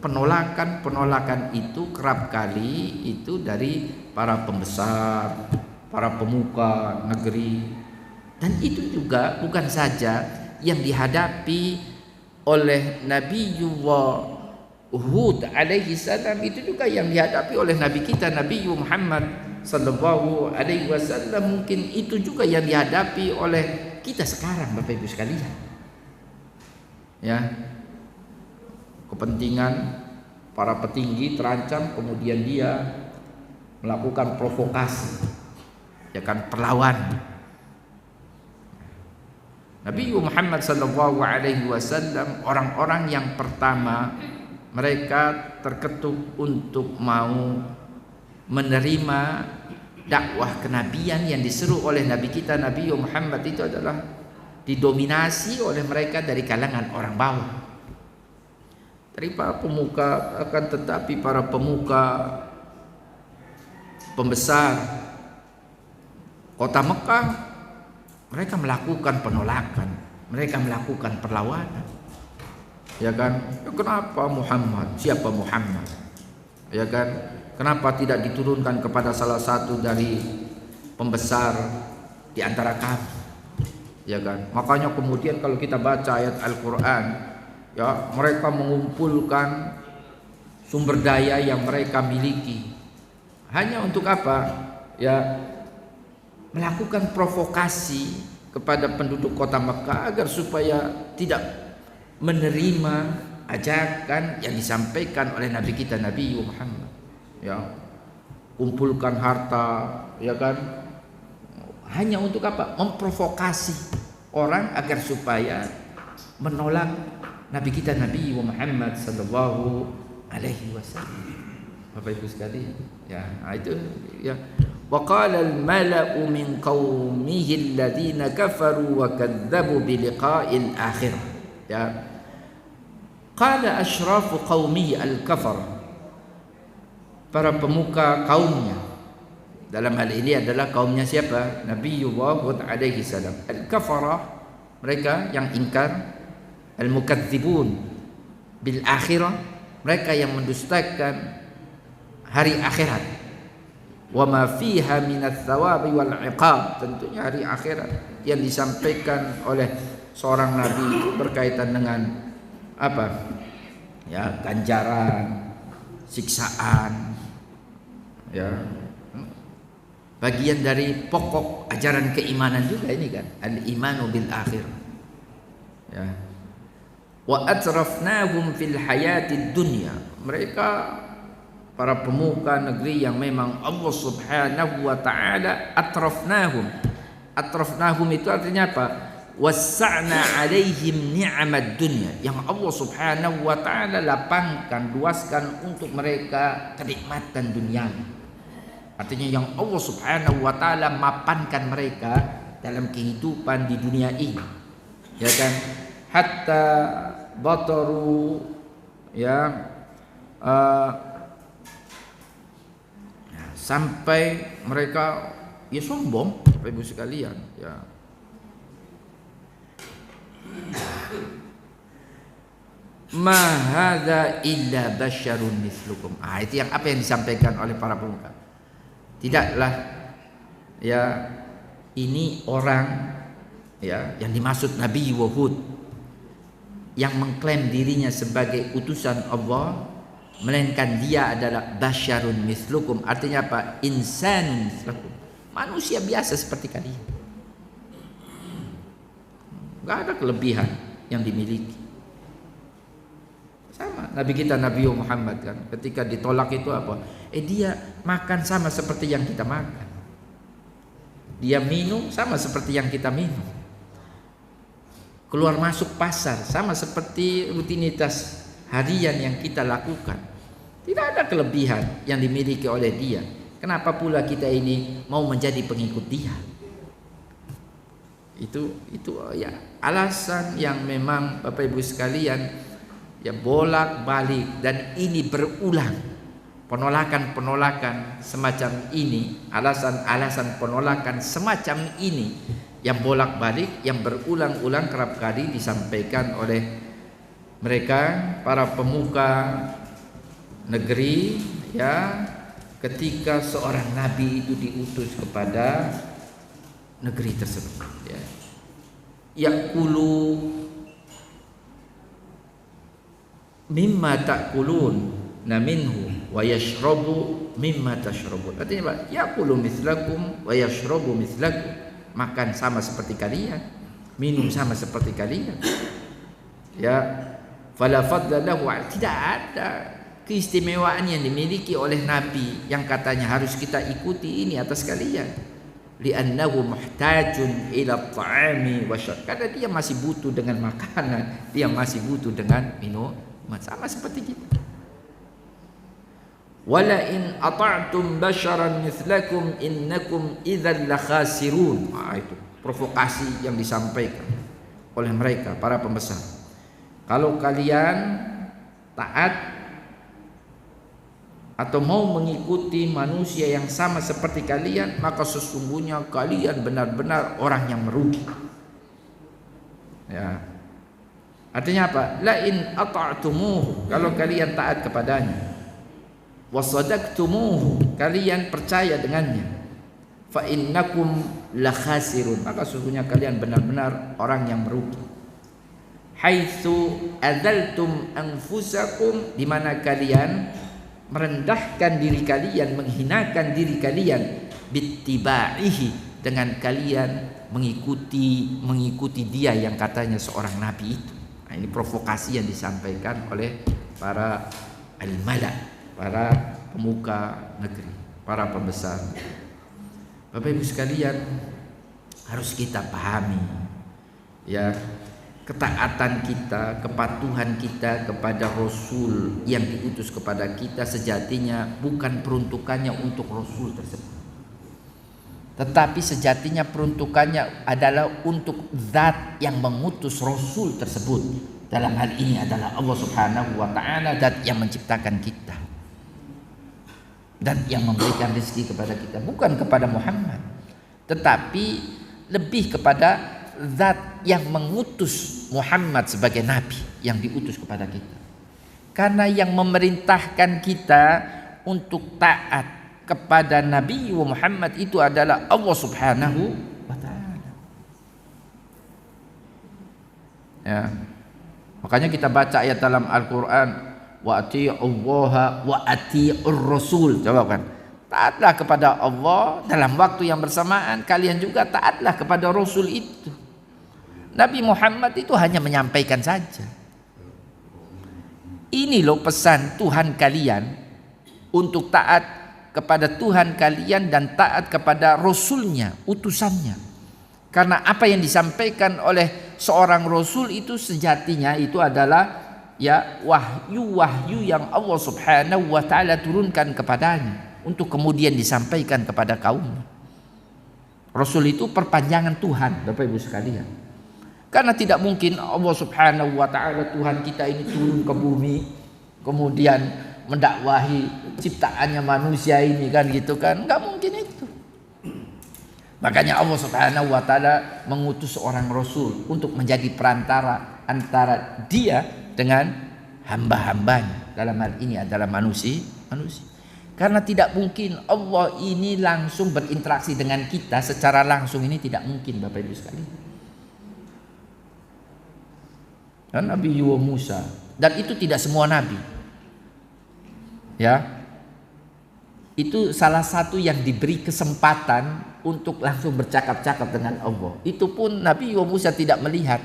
penolakan itu kerap kali itu dari para pembesar, para pemuka negeri, dan itu juga bukan saja yang dihadapi oleh Nabiullah Hud alaihi salam, itu juga yang dihadapi oleh Nabi kita Nabi Muhammad sallallahu alaihi wasallam. Mungkin itu juga yang dihadapi oleh kita sekarang Bapak Ibu sekalian. Ya, kepentingan para petinggi terancam, kemudian dia melakukan provokasi, ya kan, perlawanan. Nabi Muhammad sallallahu alaihi wasallam orang-orang yang pertama mereka terketuk untuk mau menerima dakwah kenabian yang diseru oleh Nabi kita Nabi Muhammad itu adalah didominasi oleh mereka dari kalangan orang bawah, dari para pemuka. Akan tetapi para pemuka pembesar kota Mekah, mereka melakukan penolakan, mereka melakukan perlawanan. Ya kan, kenapa Muhammad? Siapa Muhammad? Ya kan, kenapa tidak diturunkan kepada salah satu dari pembesar di antara kami? Ya kan, makanya kemudian kalau kita baca ayat Al-Quran, ya, mereka mengumpulkan sumber daya yang mereka miliki hanya untuk apa? Ya, melakukan provokasi kepada penduduk kota Mekah agar supaya tidak menerima ajakan yang disampaikan oleh Nabi kita Nabi Muhammad. Ya, kumpulkan harta, ya kan, hanya untuk apa? Memprovokasi orang agar supaya menolak Nabi kita Nabi Muhammad sallallahu alaihi wasallam. Bapak Ibu sekalian, ya, itu ya. Wa qala al-mala'u min qaumihi alladziina kafaru wa kadzdzabu bi liqa'il akhirah. Ya. Qala asyrafu qaumi al-kafar. Para pemuka kaumnya. Dalam hal ini adalah kaumnya siapa? Nabiullah Hud alaihi salam. Al-kafarah, mereka yang ingkar, al-mukadzibun bil akhirah, mereka yang mendustakan hari akhirat. Wa ma fiha minats thawabi wal iqab, tentunya hari akhirat yang disampaikan oleh seorang nabi itu berkaitan dengan apa? Ya, ganjaran, siksaan. Ya, bagian dari pokok ajaran keimanan juga ini kan, al-imanu bil akhir. Ya. Wa atrafnahum fil hayatid dunya. Mereka para pemuka negeri yang memang Allah Subhanahu wa taala atrafnahum. Atrafnahum itu artinya apa? Wassa'na alaihim ni'amad dunya, yang Allah Subhanahu wa taala lapangkan, luaskan untuk mereka kenikmatan dunia. Artinya yang Allah Subhanahu wa taala mapankan mereka dalam kehidupan di dunia ini. Ya kan? Hatta bataru, ya, sampai mereka ya sombong, Bapak Ibu sekalian, ya. Ma hadza illa basyarun mislukum. Itu yang apa yang disampaikan oleh para pemuka. Tidaklah ya ini orang ya yang dimaksud Nabi Hud yang mengklaim dirinya sebagai utusan Allah, melainkan dia adalah basyarun mislukum. Artinya apa? Insanun mislukum. Manusia biasa seperti kalian. Enggak ada kelebihan yang dimiliki. Sama Nabi kita Nabi Muhammad kan, ketika ditolak itu apa? Dia makan sama seperti yang kita makan. Dia minum sama seperti yang kita minum. Keluar masuk pasar sama seperti rutinitas harian yang kita lakukan. Tidak ada kelebihan yang dimiliki oleh dia. Kenapa pula kita ini mau menjadi pengikut dia? Itu ya alasan yang memang Bapak Ibu sekalian ya bolak-balik, dan ini berulang. Penolakan-penolakan semacam ini, alasan-alasan penolakan semacam ini yang bolak-balik, yang berulang-ulang kerap kali disampaikan oleh mereka para pemuka negeri ya, ketika seorang nabi itu diutus kepada negeri tersebut ya. Yaqulu mimma ta'kulun minhu wa yashrabu mimma tashrabun. Artinya apa? Yaqulu mislakum wa yashrabu mislakum. Makan sama seperti kalian, minum sama seperti kalian. Ya, fala fadla lahu. Tidak ada keistimewaan yang dimiliki oleh nabi yang katanya harus kita ikuti ini atas kalian. Li'annahu muhtajun ila ta'ami wa syarab. Karena dia masih butuh dengan makanan, dia masih butuh dengan minum. Sama seperti kita. Wala in ata'tum basharan mithlakum innakum idzal lakhasirun. Itu provokasi yang disampaikan oleh mereka para pembesar. Kalau kalian taat atau mau mengikuti manusia yang sama seperti kalian, maka sesungguhnya kalian benar-benar orang yang merugi. Ya. Artinya apa? La in ata'tumuhu, kalau kalian taat kepadanya, wa sadaqtumuhu, kalian percaya dengannya, fa innakum la khasirun, maka sesungguhnya kalian benar-benar orang yang merugi. Haitsu adzaltum anfusakum, di mana kalian merendahkan diri kalian, menghinakan diri kalian, bittibaihi, dengan kalian mengikuti dia yang katanya seorang nabi itu. Nah, ini provokasi yang disampaikan oleh para al-mala, para pemuka negeri, para pembesar. Bapak Ibu sekalian, harus kita pahami ya, ketaatan kita, kepatuhan kita kepada Rasul yang diutus kepada kita sejatinya bukan peruntukannya untuk Rasul tersebut, tetapi sejatinya peruntukannya adalah untuk zat yang mengutus Rasul tersebut. Dalam hal ini adalah Allah Subhanahu wa ta'ala, zat yang menciptakan kita dan yang memberikan rezeki kepada kita, bukan kepada Muhammad, tetapi lebih kepada zat yang mengutus Muhammad sebagai nabi yang diutus kepada kita. Karena yang memerintahkan kita untuk taat kepada Nabi Muhammad itu adalah Allah Subhanahu wa ta'ala. Ya. Makanya kita baca ayat dalam Al-Qur'an, wa ati'ullaha wa ati'ur rasul. Coba kan. Taatlah kepada Allah, dalam waktu yang bersamaan kalian juga taatlah kepada Rasul itu. Nabi Muhammad itu hanya menyampaikan saja. Ini loh pesan Tuhan kalian, untuk taat kepada Tuhan kalian dan taat kepada Rasulnya, utusannya. Karena apa yang disampaikan oleh seorang Rasul itu sejatinya itu adalah ya wahyu yang Allah Subhanahu wa ta'ala turunkan kepadanya untuk kemudian disampaikan kepada kaumnya. Rasul itu perpanjangan Tuhan, Bapak Ibu sekalian. Karena tidak mungkin Allah Subhanahu wa ta'ala, Tuhan kita ini turun ke bumi, kemudian mendakwahi ciptaannya manusia ini kan gitu kan, nggak mungkin itu. Makanya Allah Subhanahu wa taala mengutus seorang rasul untuk menjadi perantara antara dia dengan hamba-hambanya. Dalam hal ini adalah manusia. Karena tidak mungkin Allah ini langsung berinteraksi dengan kita secara langsung, ini tidak mungkin Bapak Ibu sekalian. Dan Nabi Musa, dan itu tidak semua nabi. Ya. Itu salah satu yang diberi kesempatan untuk langsung bercakap-cakap dengan Allah. Itu pun Nabi Musa tidak melihat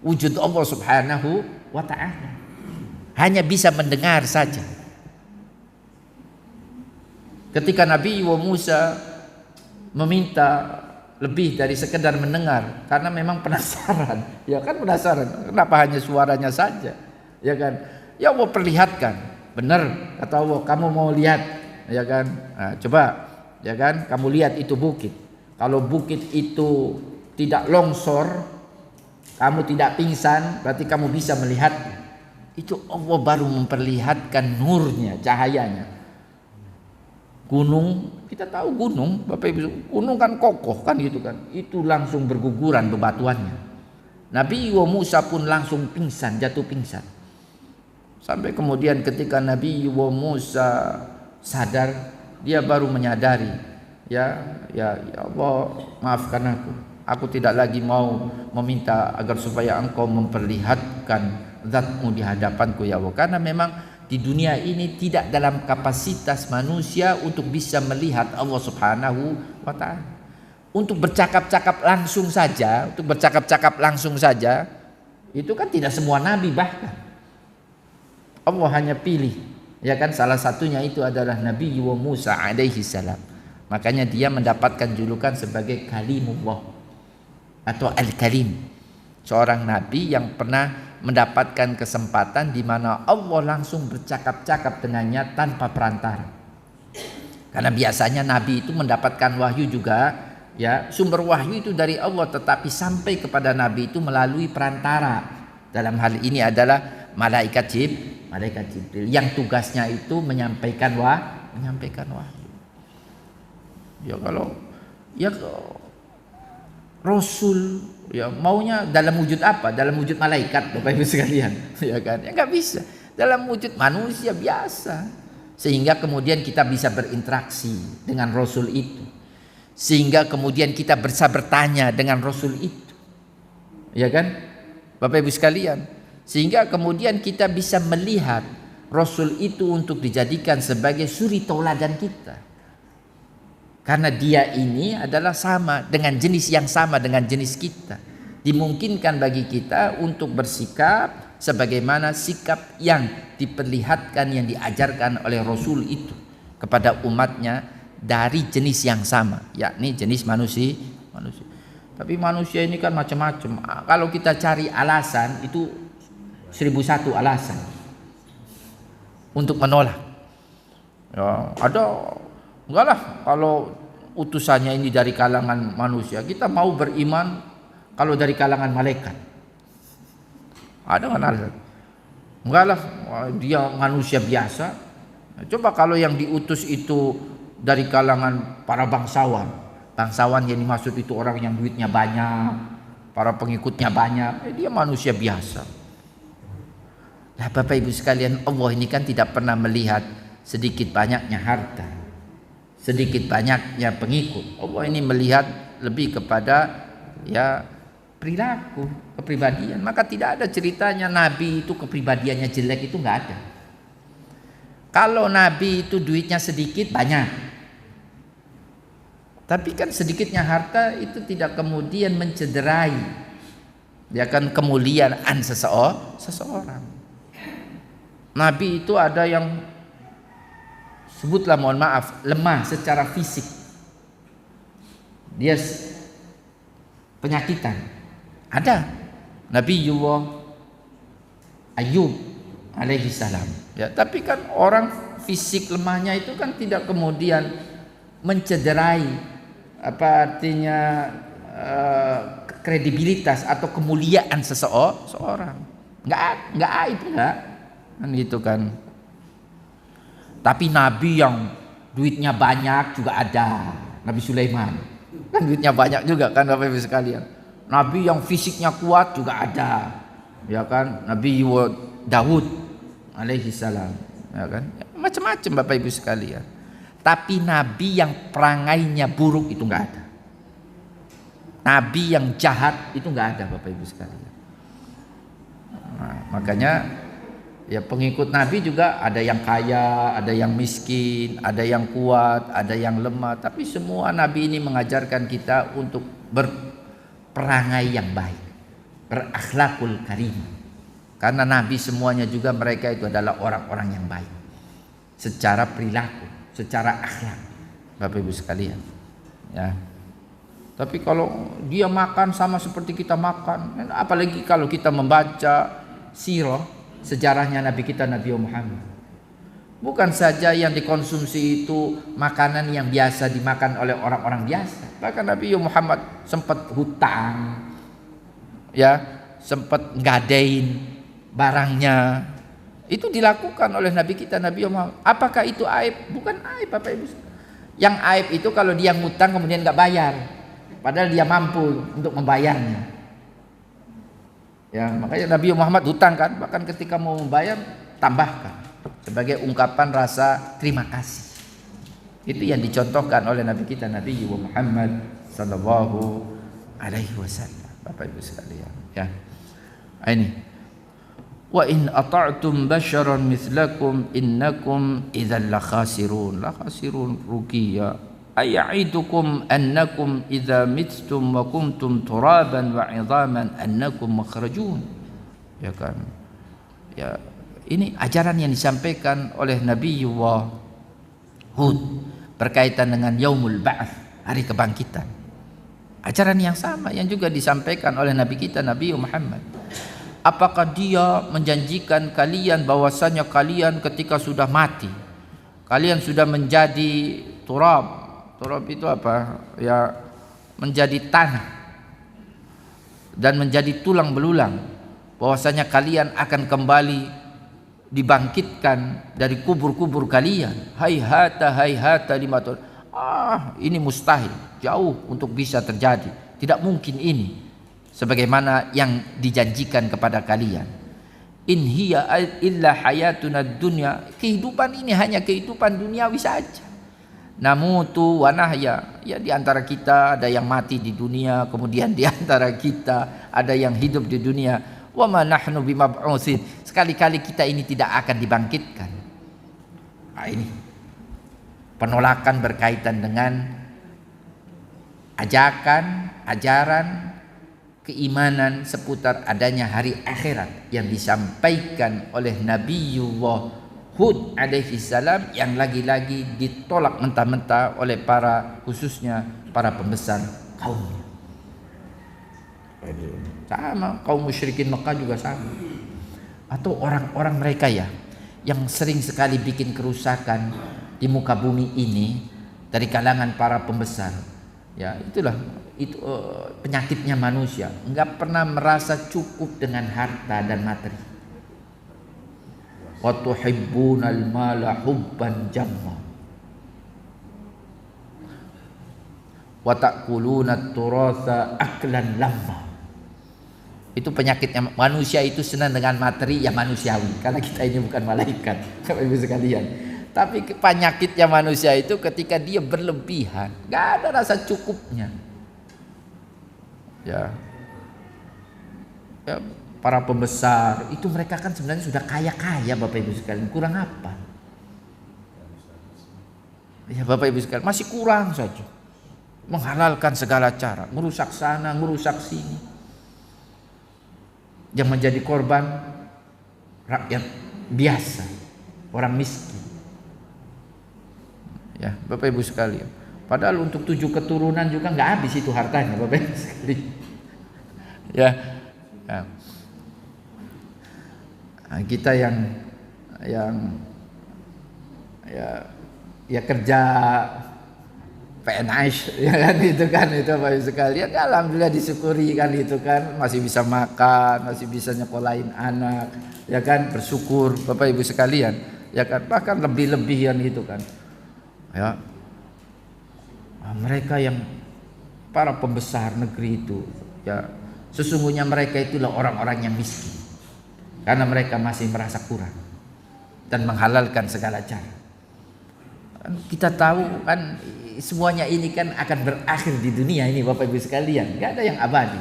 wujud Allah Subhanahu wa ta'ala. Hanya bisa mendengar saja. Ketika Nabi Musa meminta lebih dari sekedar mendengar, karena memang penasaran. Ya kan penasaran, kenapa hanya suaranya saja? Ya kan? Ya Allah perlihatkan. Benar kata Allah, kamu mau lihat, ya kan? Nah, coba, ya kan? Kamu lihat itu bukit. Kalau bukit itu tidak longsor, kamu tidak pingsan, berarti kamu bisa melihatnya. Itu Allah baru memperlihatkan nurnya, cahayanya. Gunung, kita tahu gunung, Bapak Ibu, gunung kan kokoh kan gitu kan. Itu langsung berguguran bebatuannya. Nabi Musa pun langsung pingsan, jatuh pingsan. Sampai kemudian ketika Nabi Musa sadar, dia baru menyadari, ya Allah, maafkan aku. Aku tidak lagi mau meminta agar supaya engkau memperlihatkan zatmu di hadapanku ya Allah. Karena memang di dunia ini tidak dalam kapasitas manusia untuk bisa melihat Allah Subhanahu wa ta'ala. Untuk bercakap-cakap langsung saja, itu kan tidak semua nabi bahkan. Allah hanya pilih, ya kan, salah satunya itu adalah Nabi Musa alaihi salam. Makanya dia mendapatkan julukan sebagai Kalimullah atau Al-Kalim. Seorang nabi yang pernah mendapatkan kesempatan di mana Allah langsung bercakap-cakap dengannya tanpa perantara. Karena biasanya nabi itu mendapatkan wahyu juga, ya, sumber wahyu itu dari Allah, tetapi sampai kepada nabi itu melalui perantara. Dalam hal ini adalah malaikat Jibril yang tugasnya itu menyampaikan wahyu. Ya kalau Rasul, ya maunya dalam wujud apa? Dalam wujud malaikat, Bapak Ibu sekalian, ya kan? Ya nggak bisa. Dalam wujud manusia biasa. Sehingga kemudian kita bisa berinteraksi dengan Rasul itu. Sehingga kemudian kita bisa bertanya dengan Rasul itu. Ya kan? Bapak Ibu sekalian. Sehingga kemudian kita bisa melihat Rasul itu untuk dijadikan sebagai suri tauladan kita. Karena dia ini adalah sama dengan jenis yang sama dengan jenis kita. Dimungkinkan bagi kita untuk bersikap sebagaimana sikap yang diperlihatkan, yang diajarkan oleh Rasul itu kepada umatnya dari jenis yang sama, yakni jenis manusia. Tapi manusia ini kan macam-macam. Kalau kita cari alasan itu 1001 alasan untuk menolak. Ya, enggak lah, kalau utusannya ini dari kalangan manusia, kita mau beriman kalau dari kalangan malaikat. Ada kan alasan? Enggak lah, dia manusia biasa. Coba kalau yang diutus itu dari kalangan para bangsawan. Bangsawan yang dimaksud itu orang yang duitnya banyak, para pengikutnya banyak, dia manusia biasa. Nah Bapak Ibu sekalian, Allah ini kan tidak pernah melihat sedikit banyaknya harta, sedikit banyaknya pengikut. Allah ini melihat lebih kepada ya perilaku, kepribadian. Maka tidak ada ceritanya Nabi itu kepribadiannya jelek, itu nggak ada. Kalau Nabi itu duitnya sedikit banyak, tapi kan sedikitnya harta itu tidak kemudian mencederai ya kan kemuliaan seseorang. Nabi itu ada yang sebutlah, mohon maaf, lemah secara fisik. Dia penyakitan. Ada Nabi Ayub alaihi salam. Ya, tapi kan orang fisik lemahnya itu kan tidak kemudian mencederai apa artinya kredibilitas atau kemuliaan seseorang. Enggak aib, enggak. Kan gitu kan. Tapi nabi yang duitnya banyak juga ada. Nabi Sulaiman kan duitnya banyak juga kan Bapak Ibu sekalian. Nabi yang fisiknya kuat juga ada. Ya kan? Nabi Daud alaihi salam, ya kan? Macam-macam Bapak Ibu sekalian. Tapi nabi yang perangainya buruk itu enggak ada. Nabi yang jahat itu enggak ada Bapak Ibu sekalian. Nah, makanya ya pengikut Nabi juga ada yang kaya, ada yang miskin, ada yang kuat, ada yang lemah. Tapi semua Nabi ini mengajarkan kita untuk berperangai yang baik, berakhlakul karim. Karena Nabi semuanya juga mereka itu adalah orang-orang yang baik secara perilaku, secara akhlak, Bapak Ibu sekalian. Ya. Tapi kalau dia makan sama seperti kita makan, apalagi kalau kita membaca sirah, sejarahnya Nabi kita Nabi Muhammad, bukan saja yang dikonsumsi itu makanan yang biasa dimakan oleh orang-orang biasa. Bahkan Nabi Muhammad sempat hutang, ya, sempat ngadain barangnya. Itu dilakukan oleh Nabi kita Nabi Muhammad. Apakah itu aib? Bukan aib Bapak Ibu. Yang aib itu kalau dia ngutang kemudian nggak bayar, padahal dia mampu untuk membayarnya. Ya, makanya Nabi Muhammad hutang kan, bahkan ketika mau membayar tambahkan sebagai ungkapan rasa terima kasih. Itu yang dicontohkan oleh Nabi kita Nabi Muhammad sallallahu alaihi wasallam. Bapak Ibu sekalian, ya. Ini wa in ata'tum basharan mithlakum innakum idzal lakhasirun ruqiya aya'idukum annakum idza mittum wa kuntum turaban wa 'idhaman annakum makhrajun. Ya kan, ya ini ajaran yang disampaikan oleh Nabiullah Hud berkaitan dengan yaumul ba'ats, hari kebangkitan. Ajaran yang sama yang juga disampaikan oleh Nabi kita Nabi Muhammad. Apakah dia menjanjikan kalian bahwasanya kalian ketika sudah mati, kalian sudah menjadi turab. Turab itu apa? Ya, menjadi tanah dan menjadi tulang belulang. Bahwasanya kalian akan kembali dibangkitkan dari kubur-kubur kalian. Hayhata lima tahun. Ini mustahil, jauh untuk bisa terjadi. Tidak mungkin ini. Sebagaimana yang dijanjikan kepada kalian. In hiya illa hayatuna dunya. Kehidupan ini hanya kehidupan duniawi saja. Namutu wa nahya. Ya, di antara kita ada yang mati di dunia, kemudian di antara kita ada yang hidup di dunia. Wa ma nahnu bimab'utsin. Sekali-kali kita ini tidak akan dibangkitkan. Nah, ini penolakan berkaitan dengan ajaran keimanan seputar adanya hari akhirat yang disampaikan oleh Nabiullah Hud alaihi salam, yang lagi-lagi ditolak mentah-mentah oleh khususnya para pembesar kaumnya. Sama kaum musyrikin Mekah juga sama. Atau orang-orang mereka ya yang sering sekali bikin kerusakan di muka bumi ini dari kalangan para pembesar. Ya, itulah penyakitnya manusia, enggak pernah merasa cukup dengan harta dan materi. Wa tuhibbunal mala hubban jamma wa ta'kuluna turatsa aklan lamma. Itu penyakitnya manusia, itu senang dengan materi yang manusiawi, karena kita ini bukan malaikat, Bapak Ibu sekalian. Tapi penyakitnya manusia itu ketika dia berlebihan, enggak ada rasa cukupnya. Ya, para pembesar itu mereka kan sebenarnya sudah kaya Bapak Ibu sekalian, kurang apa? Ya Bapak Ibu sekalian, masih kurang saja, menghalalkan segala cara, merusak sana, merusak sini. Yang menjadi korban rakyat biasa, orang miskin. Ya Bapak Ibu sekalian, padahal untuk 7 keturunan juga nggak habis itu hartanya Bapak Ibu sekalian. Ya. Nah, kita yang kerja PNS ya kan, itu Bapak Ibu sekalian, ya, alhamdulillah disyukuri kan, itu kan masih bisa makan, masih bisa nyekolahin anak, ya kan, bersyukur Bapak Ibu sekalian. ya kan, bahkan lebih-lebihan gitu kan. Ya. Mereka yang para pembesar negeri itu, ya sesungguhnya mereka itulah orang-orang yang miskin. Karena mereka masih merasa kurang dan menghalalkan segala cara. Kita tahu kan semuanya ini kan akan berakhir di dunia ini Bapak Ibu sekalian, gak ada yang abadi.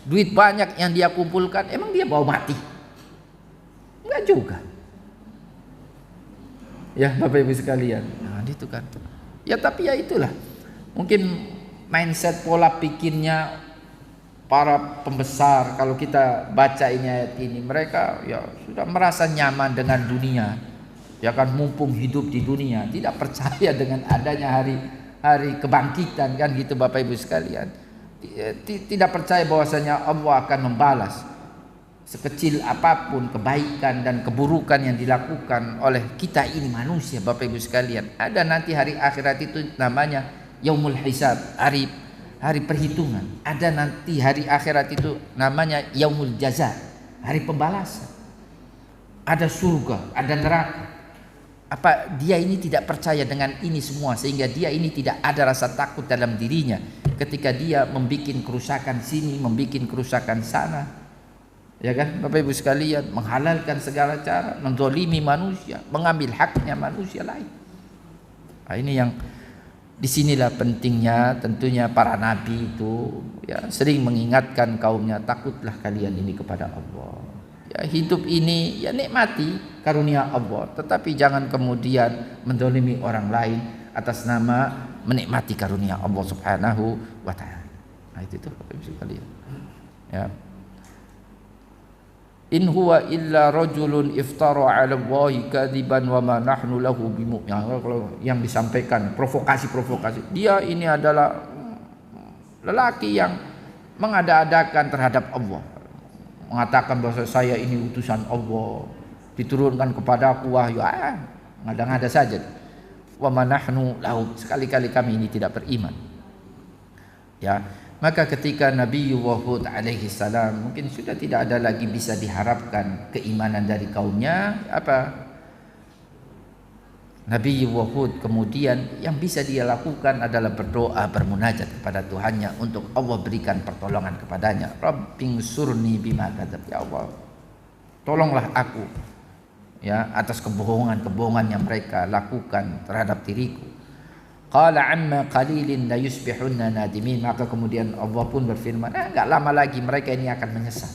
Duit banyak yang dia kumpulkan, emang dia bawa mati? Enggak juga. Ya Bapak Ibu sekalian, nah itu kan. Ya tapi ya itulah, mungkin mindset pola pikirnya para pembesar. Kalau kita baca ini ayat ini, mereka ya sudah merasa nyaman dengan dunia. Ya kan, mumpung hidup di dunia, tidak percaya dengan adanya hari kebangkitan kan gitu Bapak Ibu sekalian. Tidak percaya bahwasanya Allah akan membalas sekecil apapun kebaikan dan keburukan yang dilakukan oleh kita ini manusia Bapak Ibu sekalian. Ada nanti hari akhirat itu namanya yaumul hisab, hari perhitungan. Ada nanti hari akhirat itu namanya yaumul jaza, hari pembalasan. Ada surga, ada neraka. Apa dia ini tidak percaya dengan ini semua, sehingga dia ini tidak ada rasa takut dalam dirinya ketika dia membuat kerusakan sini, membuat kerusakan sana, ya kan Bapak Ibu sekalian, menghalalkan segala cara, menzalimi manusia, mengambil haknya manusia lain. Nah, ini yang disinilah pentingnya tentunya para nabi itu ya sering mengingatkan kaumnya, takutlah kalian ini kepada Allah. Ya, hidup ini ya nikmati karunia Allah, tetapi jangan kemudian menzalimi orang lain atas nama menikmati karunia Allah Subhanahu wa taala. Nah, itu tuh Bapak Ibu sekalian. Ya. In huwa illa rajulun iftara 'ala Allahi kadziban wa ma nahnu lahu bimu'min. Kalau yang disampaikan provokasi-provokasi, dia ini adalah lelaki yang mengada-adakan terhadap Allah. Mengatakan bahwa saya ini utusan Allah, diturunkan kepadaku wahyu, ngada-ngada saja. Wa manahnu lahu, sekali-kali kami ini tidak beriman. Ya, maka ketika Nabi Hud alaihi salam mungkin sudah tidak ada lagi bisa diharapkan keimanan dari kaumnya, apa? Nabi Hud kemudian yang bisa dia lakukan adalah berdoa, bermunajat kepada Tuhannya untuk Allah berikan pertolongan kepadanya. Rabbingsurni bima kadzab, ya Allah, tolonglah aku ya atas kebohongan-kebohongan yang mereka lakukan terhadap diriku. Qala amma qalilin la yusbihunna nadimin, maka kemudian Allah pun berfirman, enggak lama lagi mereka ini akan menyesal.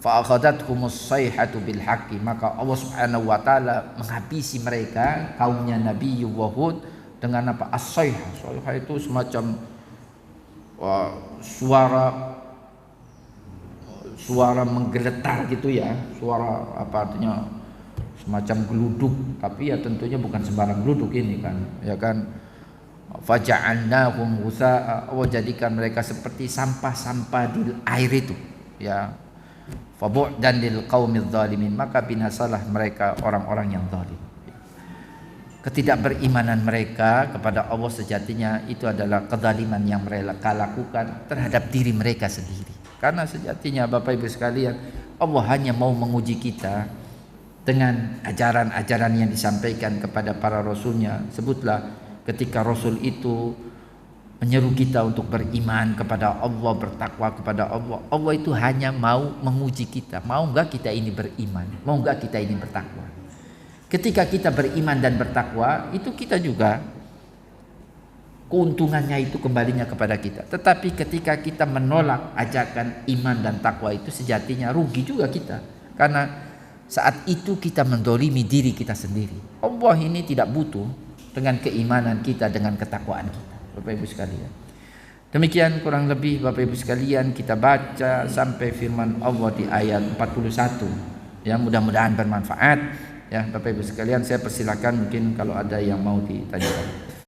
Fa akhadhathumus sayhatu bil haqqi, maka Allah Subhanahu wa taala menghabisi mereka kaumnya Nabi Hud dengan apa? As-sayhah. Sayhah itu semacam suara menggeletar gitu ya, suara apa artinya, semacam geluduk, tapi ya tentunya bukan sembarang geluduk ini kan, ya kan. Faja'alnahum ghusaa'a, Allah jadikan mereka seperti sampah-sampah di air itu, ya. Fabu'dan lil qaumidz zalimin, maka binasalah mereka orang-orang yang zalim. Ketidakberimanan mereka kepada Allah sejatinya itu adalah kezaliman yang mereka lakukan terhadap diri mereka sendiri. Karena sejatinya Bapak Ibu sekalian, Allah hanya mau menguji kita dengan ajaran-ajaran yang disampaikan kepada para rasulnya. Sebutlah ketika rasul itu menyeru kita untuk beriman kepada Allah, bertakwa kepada Allah. Allah itu hanya mau menguji kita, mau enggak kita ini beriman, mau enggak kita ini bertakwa. Ketika kita beriman dan bertakwa, itu kita juga keuntungannya itu kembalinya kepada kita. Tetapi ketika kita menolak ajakan iman dan takwa itu, sejatinya rugi juga kita. Karena saat itu kita mendolimi diri kita sendiri. Allah ini tidak butuh dengan keimanan kita, dengan ketakwaan kita. Bapak Ibu sekalian, demikian kurang lebih Bapak Ibu sekalian kita baca sampai firman Allah di ayat 41. Ya, mudah-mudahan bermanfaat. Ya Bapak Ibu sekalian, saya persilakan mungkin kalau ada yang mau ditanyakan.